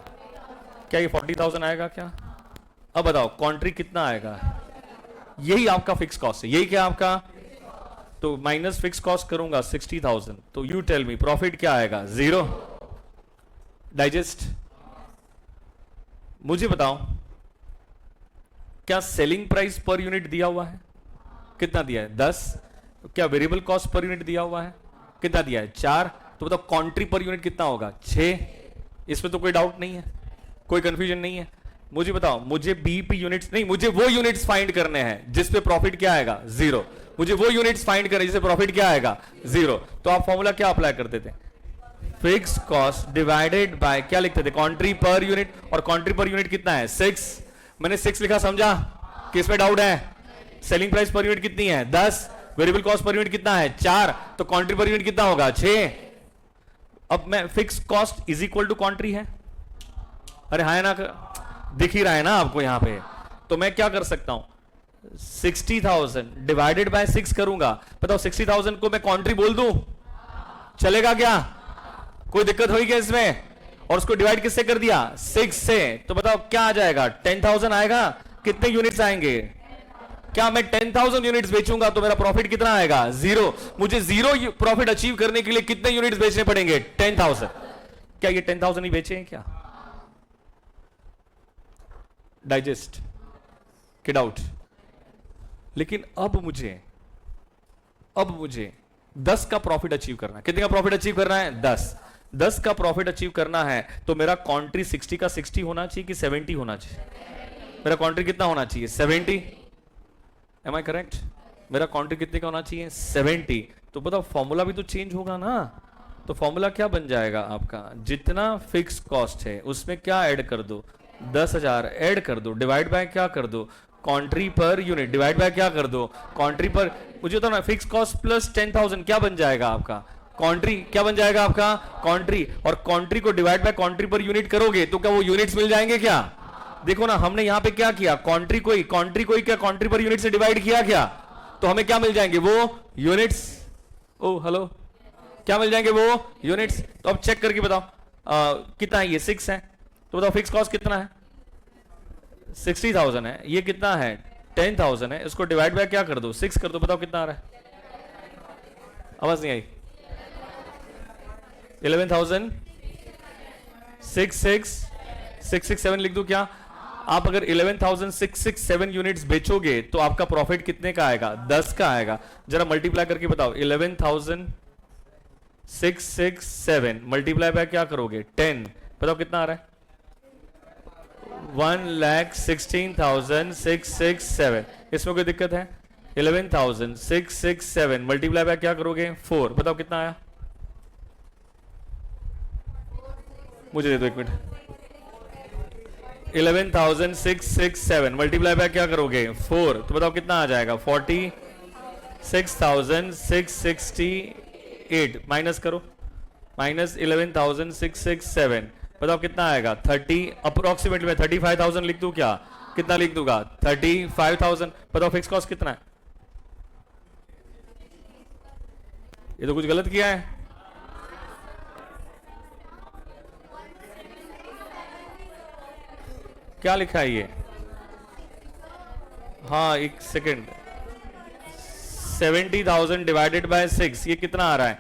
क्या ये 40,000 आएगा क्या? अब बताओ कॉन्ट्री कितना आएगा? यही आपका फिक्स कॉस्ट है। यही क्या आपका? तो माइनस फिक्स कॉस्ट करूंगा 60,000। तो यू टेल मी प्रॉफिट क्या आएगा? 0। डाइजेस्ट। मुझे बताओ क्या सेलिंग प्राइस पर यूनिट दिया हुआ है? कितना दिया है? 10। क्या वेरिएबल कॉस्ट पर यूनिट दिया हुआ है? कितना दिया है? 4। तो बताओ कॉन्ट्री पर यूनिट कितना होगा? 6। इसमें तो कोई डाउट नहीं है, कोई कंफ्यूजन नहीं है। मुझे बताओ, मुझे बीपी यूनिट्स नहीं, मुझे वो यूनिट्स फाइंड करने हैं जिस पे प्रॉफिट क्या आएगा? 0। मुझे वो यूनिट्स फाइंड करने जिससे प्रॉफिट क्या आएगा? 0। तो आप फॉर्मूला क्या अप्लाई करते थे? फिक्स कॉस्ट डिवाइडेड बाय क्या लिखते थे? कॉन्ट्री पर यूनिट। और कॉन्ट्री पर यूनिट कितना है? 6। मैंने 6 लिखा, समझा? किस पे डाउट है? सेलिंग प्राइस पर यूनिट कितनी है? 10। वेरिएबल कॉस्ट पर यूनिट कितना है? 4। तो कॉन्ट्री पर यूनिट कितना होगा? 6। अब मैं fix cost is equal to contri है। अरे हाँ ना, दिख ही रहा है ना आपको यहां पे। तो मैं क्या कर सकता हूं? 60,000 डिवाइडेड बाय 6 करूंगा। बताओ 60,000 को मैं कॉन्ट्री बोल दूं? चलेगा क्या? कोई दिक्कत होगी क्या इसमें? और उसको डिवाइड किससे कर दिया? 6 से। तो बताओ क्या आ जाएगा? 10,000 आएगा। कितने यूनिट्स आएंगे? क्या मैं 10,000 यूनिट्स बेचूंगा तो मेरा प्रॉफिट कितना आएगा? 0। मुझे 0 प्रॉफिट अचीव करने के लिए कितने यूनिट्स बेचने पड़ेंगे? 10,000। क्या ये 10,000 ही बेचे हैं क्या? डाइजेस्ट के डाउट। लेकिन अब मुझे 10 का प्रॉफिट अचीव करना है। कितने का प्रॉफिट अचीव करना है? 10 का प्रॉफिट अचीव करना है तो मेरा कॉन्ट्री 60 का 60 होना चाहिए कि 70 होना चाहिए? मेरा कॉन्ट्री कितना होना चाहिए? 70। Am I correct? मेरा कॉन्ट्री कितने का होना चाहिए? 70। तो बताओ फॉर्मूला भी तो चेंज होगा ना। तो फॉर्मूला क्या बन जाएगा आपका? जितना फिक्स कॉस्ट है उसमें क्या ऐड कर दो? 10,000 ऐड कर दो, डिवाइड बाय क्या कर दो? कॉन्ट्री पर यूनिट। डिवाइड बाय क्या कर दो? कॉन्ट्री पर। मुझे तो ना फिक्स कॉस्ट प्लस 10,000 क्या बन जाएगा आपका? कॉन्ट्री। क्या बन जाएगा आपका? कॉन्ट्री। और कॉन्ट्री को divide by contri per unit करोगे तो क्या वो यूनिट्स मिल जाएंगे क्या? देखो ना, हमने यहां पे क्या किया? कॉन्ट्री को ही क्या कॉन्ट्री पर यूनिट से डिवाइड किया क्या? तो हमें क्या मिल जाएंगे? वो यूनिट्स। ओ हेलो, क्या मिल जाएंगे? वो यूनिट्स। तो अब चेक करके बताओ कितना है? ये 6 है। तो बताओ फिक्स कॉस्ट कितना है? 60,000 है। ये कितना है? 10,000 है। इसको डिवाइड बाय क्या कर दो? 6 कर दो। बताओ कितना आ रहा है? आवाज नहीं आई। 11,000 667 लिख दो क्या? आप अगर 11,667 यूनिट्स बेचोगे तो आपका प्रॉफिट कितने का आएगा? 10 का आएगा। जरा मल्टीप्लाई करके बताओ। 11,667 मल्टीप्लाई बाय क्या करोगे? 10। बताओ कितना आ रहा है? 1,16,667। इसमें कोई दिक्कत है? 11,667 मल्टीप्लाई बाय क्या करोगे? 4। बताओ कितना आया? मुझे दे दो 1 मिनट। 11,667 मल्टीप्लाई बाय क्या करोगे? 4। तो बताओ कितना आ जाएगा? 46,668 माइनस करो। माइनस 11,667 बताओ कितना आएगा? 30 अप्रोक्सीमेटली। मैं 35,000 लिख दूं क्या? कितना लिख दूंगा? 35,000। बताओ फिक्स कॉस्ट कितना है? ये तो कुछ गलत किया है। क्या लिखा है ये? हाँ एक सेकेंड, 70,000 डिवाइडेड बाय 6, ये कितना आ रहा है?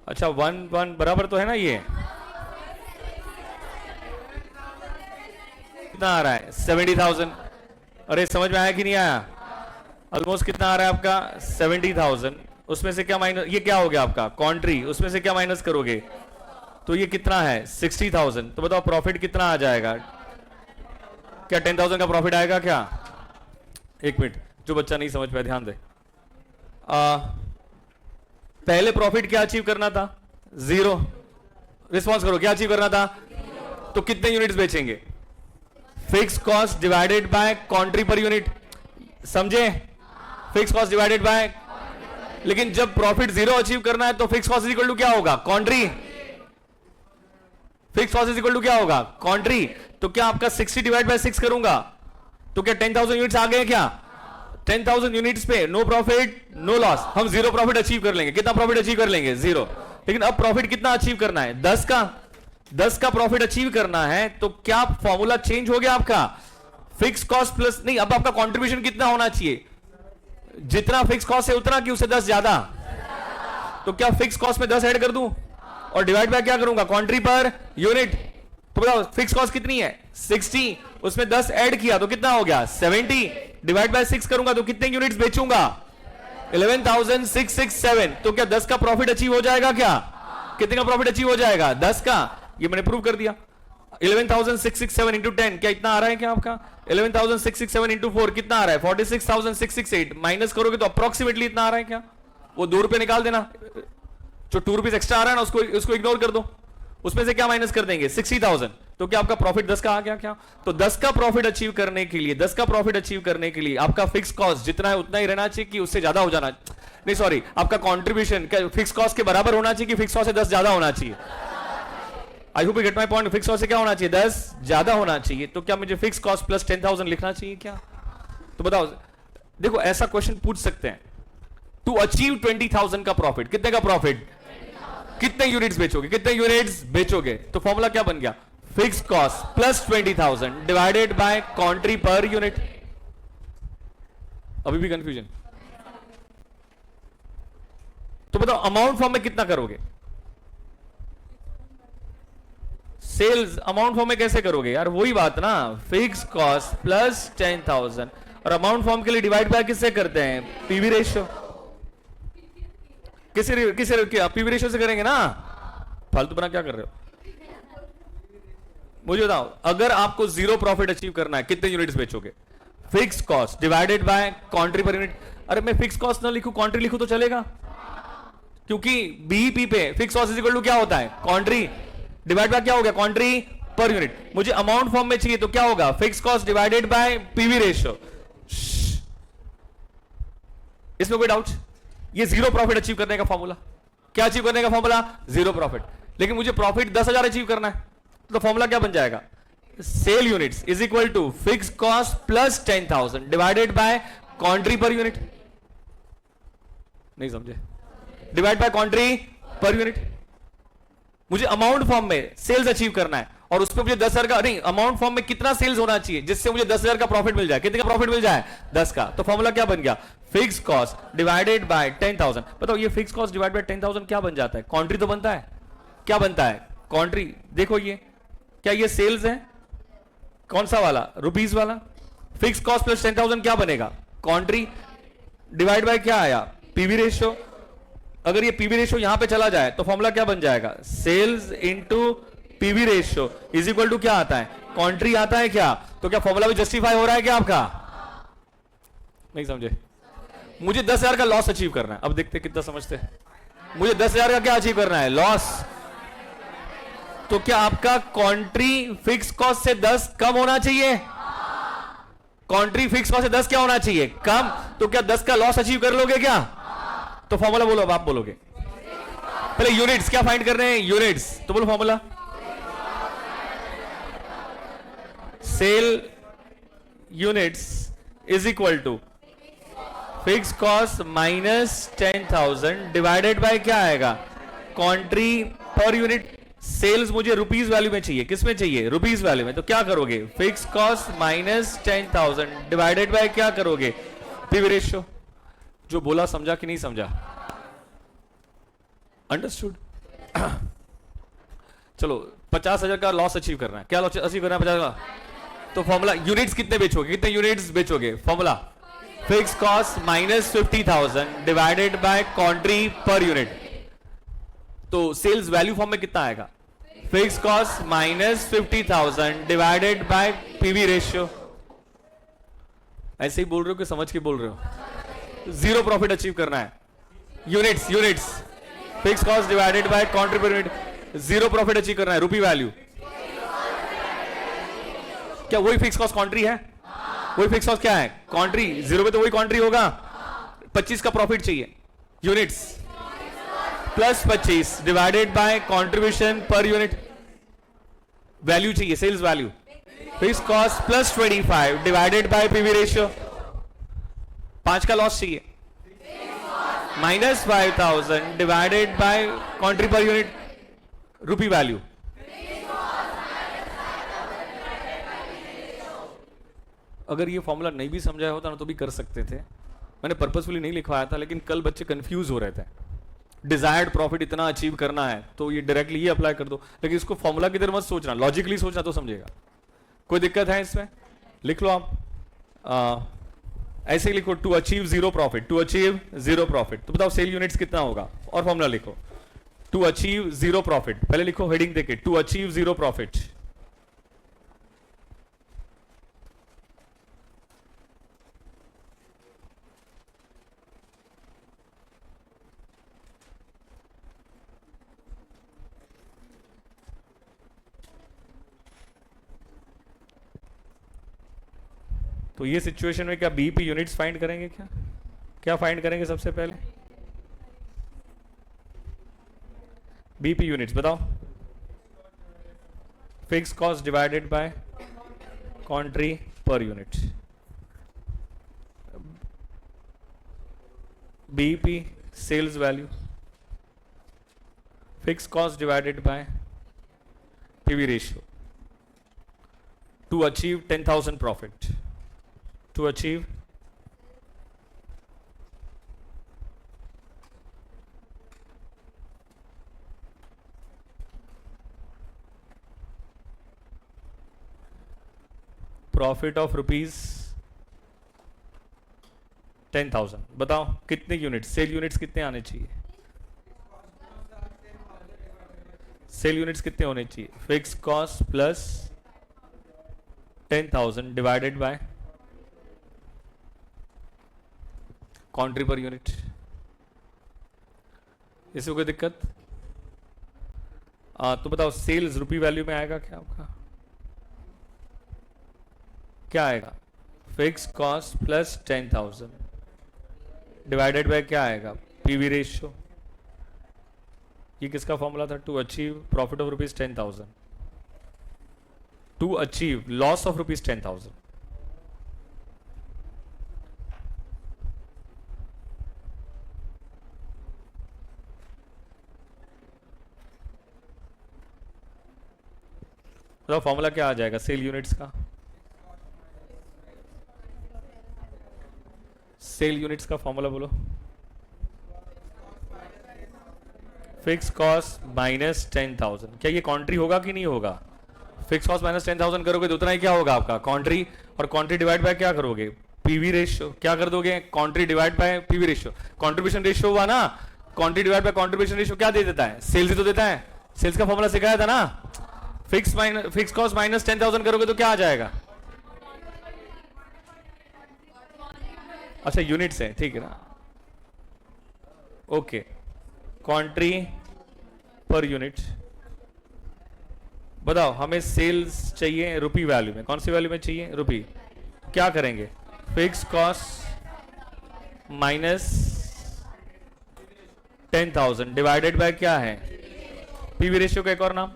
अच्छा 1 बराबर तो है ना ये? कितना आ रहा है? 70,000। अरे समझ में आया कि नहीं आया? ऑलमोस्ट कितना आ रहा है आपका? 70,000। उसमें से क्या माइनस, ये क्या हो गया आपका? कॉन्ट्री। उसमें से क्या माइनस करोगे? तो ये कितना है? 60,000। तो बताओ प्रॉफिट कितना आ जाएगा? क्या 10,000 का प्रॉफिट आएगा क्या? एक मिनट, जो बच्चा नहीं समझ पाया ध्यान दे। पहले प्रॉफिट क्या अचीव करना था? 0। रिस्पॉन्स करो, क्या अचीव करना था? तो कितने यूनिट्स बेचेंगे? Fix cost divided by contri पर यूनिट। समझे? फिक्स कॉस्ट डिवाइडेड बाय, लेकिन जब प्रॉफिट 0 अचीव करना है तो फिक्स कॉस्ट इक्वल टू क्या होगा? कॉन्ट्री। फिक्स कॉस्ट इक्वल टू क्या होगा? कॉन्ट्री। तो क्या आपका 60 डिवाइड बाय 6 करूंगा तो क्या 10,000 यूनिट्स आ गए क्या? 10,000 यूनिट्स पे नो प्रॉफिट नो लॉस, हम 0 प्रॉफिट अचीव कर लेंगे। कितना प्रॉफिट अचीव कर लेंगे? 0। लेकिन अब प्रॉफिट कितना अचीव करना है? 10 का प्रॉफिट अचीव करना है। तो क्या फॉर्मूला चेंज हो गया आपका? फिक्स कॉस्ट प्लस नहीं, अब आपका कंट्रीब्यूशन कितना होना चाहिए? जितना फिक्स कॉस्ट है उतना कि उससे 10 ज्यादा? तो क्या फिक्स कॉस्ट में 10 ऐड कर दूं और डिवाइड बाय क्या करूंगा? कॉन्ट्री पर यूनिट। तो बताओ फिक्स कॉस्ट कितनी है? 60, उसमें 10 ऐड किया तो कितना हो गया? 70। डिवाइड बाय 6 करूंगा तो कितने यूनिट्स बेचूंगा? 11,667। तो क्या 10 का प्रॉफिट अचीव हो जाएगा क्या? कितने का प्रॉफिट अचीव हो जाएगा? 10 का। ये मैंने प्रूव कर दिया। 11,667 इंटू 10 क्या इतना आ रहा है क्या आपका? 11,667 इंटू 4 कितना आ रहा है? 46,668। माइनस करोगे तो अप्रोक्सीमेटली इतना आ रहा है क्या? वो 2 रुपए निकाल देना, जो 2 रुपीज एक्स्ट्रा आ रहा है ना उसको इग्नोर कर दो। उसमें से क्या माइनस कर देंगे? 60,000। तो क्या आपका प्रॉफिट 10 का आ गया क्या? तो 10 का प्रॉफिट अचीव करने के लिए, 10 का प्रॉफिट अचीव करने के लिए आपका फिक्स कॉस्ट जितना है उतना ही रहना चाहिए कि उससे ज्यादा हो जाना? नहीं सॉरी, आपका कंट्रीब्यूशन फिक्स कॉस्ट के बराबर होना चाहिए कि फिक्स कॉस्ट से 10 ज्यादा होना चाहिए? I hope you get my point. Fix cost से क्या होना चाहिए? 10 ज्यादा होना चाहिए। तो क्या मुझे फिक्स कॉस्ट प्लस 10,000 लिखना चाहिए क्या? तो बताओ, देखो ऐसा क्वेश्चन पूछ सकते हैं। टू अचीव 20,000 का प्रॉफिट, कितने का प्रॉफिट? कितने यूनिट्स बेचोगे? कितने यूनिट्स बेचोगे? तो फॉर्मूला क्या बन गया? Fix cost plus 20,000 divided by contri पर यूनिट। अभी भी कंफ्यूजन? तो बताओ अमाउंट फॉर्म में कितना करोगे? सेल्स अमाउंट फॉर्म में कैसे करोगे यार? वही बात ना, फिक्स कॉस्ट प्लस 10,000। और अमाउंट फॉर्म के लिए डिवाइड बाय किससे करते हैं? PV ratio. किसे पीवी रेशियो से करेंगे ना? फालतू बना क्या कर रहे हो? मुझे बताओ, अगर आपको 0 प्रॉफिट अचीव करना है कितने यूनिट्स बेचोगे? Fix cost divided by contri पर यूनिट। अरे मैं फिक्स कॉस्ट ना लिखूं, कॉन्ट्री लिखूं तो चलेगा, क्योंकि बीईपी पे फिक्स कॉस्ट इक्वल टू क्या होता है? कॉन्ट्री डिवाइड बाय क्या हो गया? कॉन्ट्री पर यूनिट। मुझे अमाउंट फॉर्म में चाहिए तो क्या होगा? Fix cost divided by PV ratio. इसमें कोई डाउट? ये 0 प्रॉफिट अचीव करने का फॉर्मूला। क्या अचीव करने का फॉर्मूला? 0 प्रॉफिट। लेकिन मुझे प्रॉफिट 10,000 अचीव करना है, तो फॉर्मूला क्या बन जाएगा? Sale units is equal to fix cost plus 10,000 divided by contri पर यूनिट। नहीं समझे? Divide by contri per unit. मुझे अमाउंट फॉर्म में सेल्स अचीव करना है और उसमें मुझे 10,000 का नहीं, अमाउंट फॉर्म में कितना सेल्स होना चाहिए जिससे मुझे 10,000 का प्रॉफिट मिल जाए? कितने का प्रॉफिट मिल जाए? 10 का। तो फॉर्मूला क्या बन गया? Fix cost divided bye 10,000। बताओ ये फिक्स कॉस्ट डिवाइड बाय 10,000 क्या बन जाता है? कॉन्ट्री तो बनता है। क्या बनता है? कॉन्ट्री। देखो ये क्या, ये सेल्स है, कौन सा वाला? रुपीस वाला। फिक्स कॉस्ट प्लस 10,000 क्या बनेगा? कॉन्ट्री डिवाइड बाय क्या आया? PV ratio. अगर ये पीवी रेशियो यहां पे चला जाए तो फॉर्मूला क्या बन जाएगा? Sales into PV ratio is equal to क्या आता है? कॉन्ट्री आता है क्या? तो क्या फॉर्मूला भी जस्टिफाई हो रहा है क्या आपका? नहीं समझे? मुझे 10,000 का लॉस अचीव करना है। अब देखते कितना समझते हैं। मुझे 10,000 का क्या अचीव करना है? लॉस। तो क्या आपका कॉन्ट्री फिक्स कॉस्ट से 10 कम होना चाहिए? कॉन्ट्री फिक्स कॉस्ट से 10 क्या होना चाहिए? कम। तो क्या 10 का लॉस अचीव कर लोगे क्या? तो फॉर्मूला बोलो, अब आप बोलोगे। पहले यूनिट्स क्या फाइंड कर रहे हैं? यूनिट्स। तो बोलो formula. Sale units is equal to fix cost minus 10,000 divided by क्या आएगा? कॉन्ट्री पर यूनिट। सेल्स मुझे रुपीज वैल्यू में चाहिए, किस में चाहिए? रुपीज वैल्यू में। तो क्या करोगे? Fix cost minus 10,000 divided by क्या करोगे? PV ratio. जो बोला समझा कि नहीं समझा? अंडरस्टूड? चलो 50,000 का लॉस अचीव करना है। क्या लॉस अचीव करना है? 50 का। तो फॉर्मूला, यूनिट्स कितने बेचोगे? कितने यूनिट्स बेचोगे? Formula fix cost minus 50,000 divided by quantity per unit. तो सेल्स वैल्यू फॉर्म में कितना आएगा? Fix cost minus 50,000 divided by PV ratio. ऐसे ही बोल रहे हो कि समझ के बोल रहे हो? जीरो प्रॉफिट अचीव करना है। Units, units fix cost divided by quantity per unit. Zero profit achieve करना है। रुपी वैल्यू क्या वही फिक्स कॉस्ट क्वांटिटी है? वही फिक्स कॉस्ट क्या है? क्वांटिटी। जीरो पे तो वही क्वांटिटी होगा। 25 का प्रॉफिट चाहिए। Units plus 25 divided by contribution per unit. Value चाहिए, sales value. Fix cost plus 25 divided by PV ratio. 5 का लॉस चाहिए। Minus 5,000 divided by contri per unit. Rupee value. अगर ये फॉर्मूला नहीं भी समझाया होता ना तो भी कर सकते थे। मैंने पर्पसफुली नहीं लिखवाया था, लेकिन कल बच्चे कंफ्यूज हो रहे थे। डिजायर्ड प्रॉफिट इतना अचीव करना है तो ये डायरेक्टली ये अप्लाई कर दो, लेकिन इसको फॉर्मूला की तरह मत सोचना, लॉजिकली सोचना तो समझेगा। कोई दिक्कत है इसमें? लिख लो आप। ऐसे ही लिखो, to achieve zero profit. To achieve zero profit. तो बताओ सेल यूनिट्स कितना होगा? और फॉर्मूला लिखो, टू अचीव जीरो प्रॉफिट। पहले लिखो हेडिंग देके, टू अचीव जीरो प्रॉफिट। तो ये सिचुएशन में क्या बीईपी यूनिट्स फाइंड करेंगे? क्या फाइंड करेंगे सबसे पहले? बीईपी यूनिट्स बताओ। Fix cost divided by quantity per unit. BEP sales value, fix cost divided by PV ratio to achieve 10,000 profit. To achieve profit of rupees 10,000। बताओ कितने यूनिट, सेल यूनिट्स कितने आने चाहिए? सेल यूनिट्स कितने होने चाहिए? Fix cost plus 10,000 divided by quantity per unit. इसमें कोई दिक्कत? तो बताओ सेल्स रुपी वैल्यू में आएगा क्या आपका? क्या आएगा? Fix cost plus 10,000 divided by क्या आएगा? PV ratio. ये किसका फॉर्मूला था? To achieve profit of rupees 10,000 to achieve loss of rupees 10,000। तो फॉर्मूला क्या आ जाएगा सेल यूनिट्स का? सेल यूनिट्स का फॉर्मूला बोलो। Fix cost minus 10,000। क्या ये क्वांटिटी होगा कि नहीं होगा? फिक्स कॉस्ट माइनस 10,000 करोगे तो उतना ही क्या होगा आपका? क्वांटिटी। और क्वांटिटी डिवाइड बाय क्या करोगे? PV ratio. क्या कर दोगे? Quantity divide by PV ratio. Contribution ratio हुआ ना, quantity divide by contribution ratio क्या दे देता है? सेल्स ही तो देता है। सेल्स का फॉर्मूला सिखाया था ना। फिक्स कॉस्ट माइनस 10,000 करोगे तो क्या आ जाएगा? अच्छा यूनिट्स है, ठीक है ना। Okay, quantity per unit. बताओ हमें सेल्स चाहिए रुपी वैल्यू में। कौन सी वैल्यू में चाहिए? रुपी। क्या करेंगे? Fix cost minus 10,000 divided by क्या है? पीवी रेशियो का एक और नाम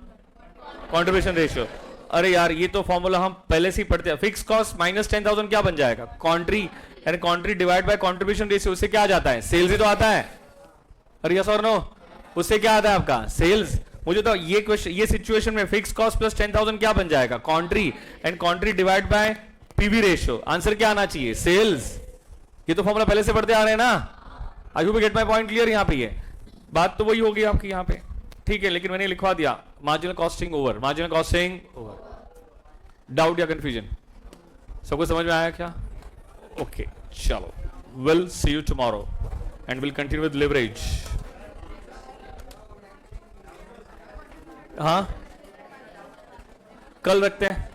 कंट्रीब्यूशन रेशियो। अरे यार ये तो फॉर्मूला हम पहले से ही पढ़ते हैं। फिक्स कॉस्ट माइनस 10,000 क्या बन जाएगा? क्वांटिटी, यानी quantity divide by contribution ratio. उससे क्या आ जाता है? सेल्स ही तो आता है। अरे यस और नो? उससे क्या आता है आपका? सेल्स। मुझे तो ये क्वेश्चन, ये सिचुएशन में फिक्स कॉस्ट प्लस 10,000 क्या बन जाएगा? Contri, and contri divide by PV ratio. Answer क्या आना चाहिए? सेल्स। ये तो फॉर्मूला पहले से पढ़ते आ रहे हैं ना। I hope gate my point clear. यहां पे ये बात तो वही होगी आपकी यहां पे, ठीक है, लेकिन मैंने लिखवा दिया marginal costing over, marginal costing over. Doubt या कंफ्यूजन? सबको समझ में आया क्या? ओके, चलो, will see you tomorrow and will continue with leverage. हाँ, कल रखते हैं।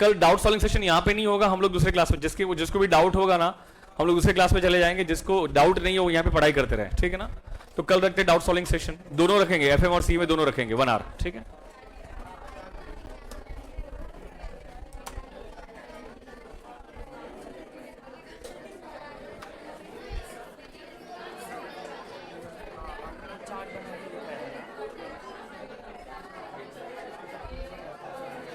कल डाउट सॉल्विंग सेशन यहां पे नहीं होगा, हम लोग दूसरे क्लास में, जिसको भी डाउट होगा ना, हम लोग दूसरे क्लास में चले जाएंगे। जिसको डाउट नहीं हो यहाँ पे पढ़ाई करते रहे, ठीक है ना? तो कल रखते हैं डाउट सॉल्विंग सेशन, दोनों रखेंगे, एफएम और सी में दोनों रखेंगे 1 आवर, ठीक है?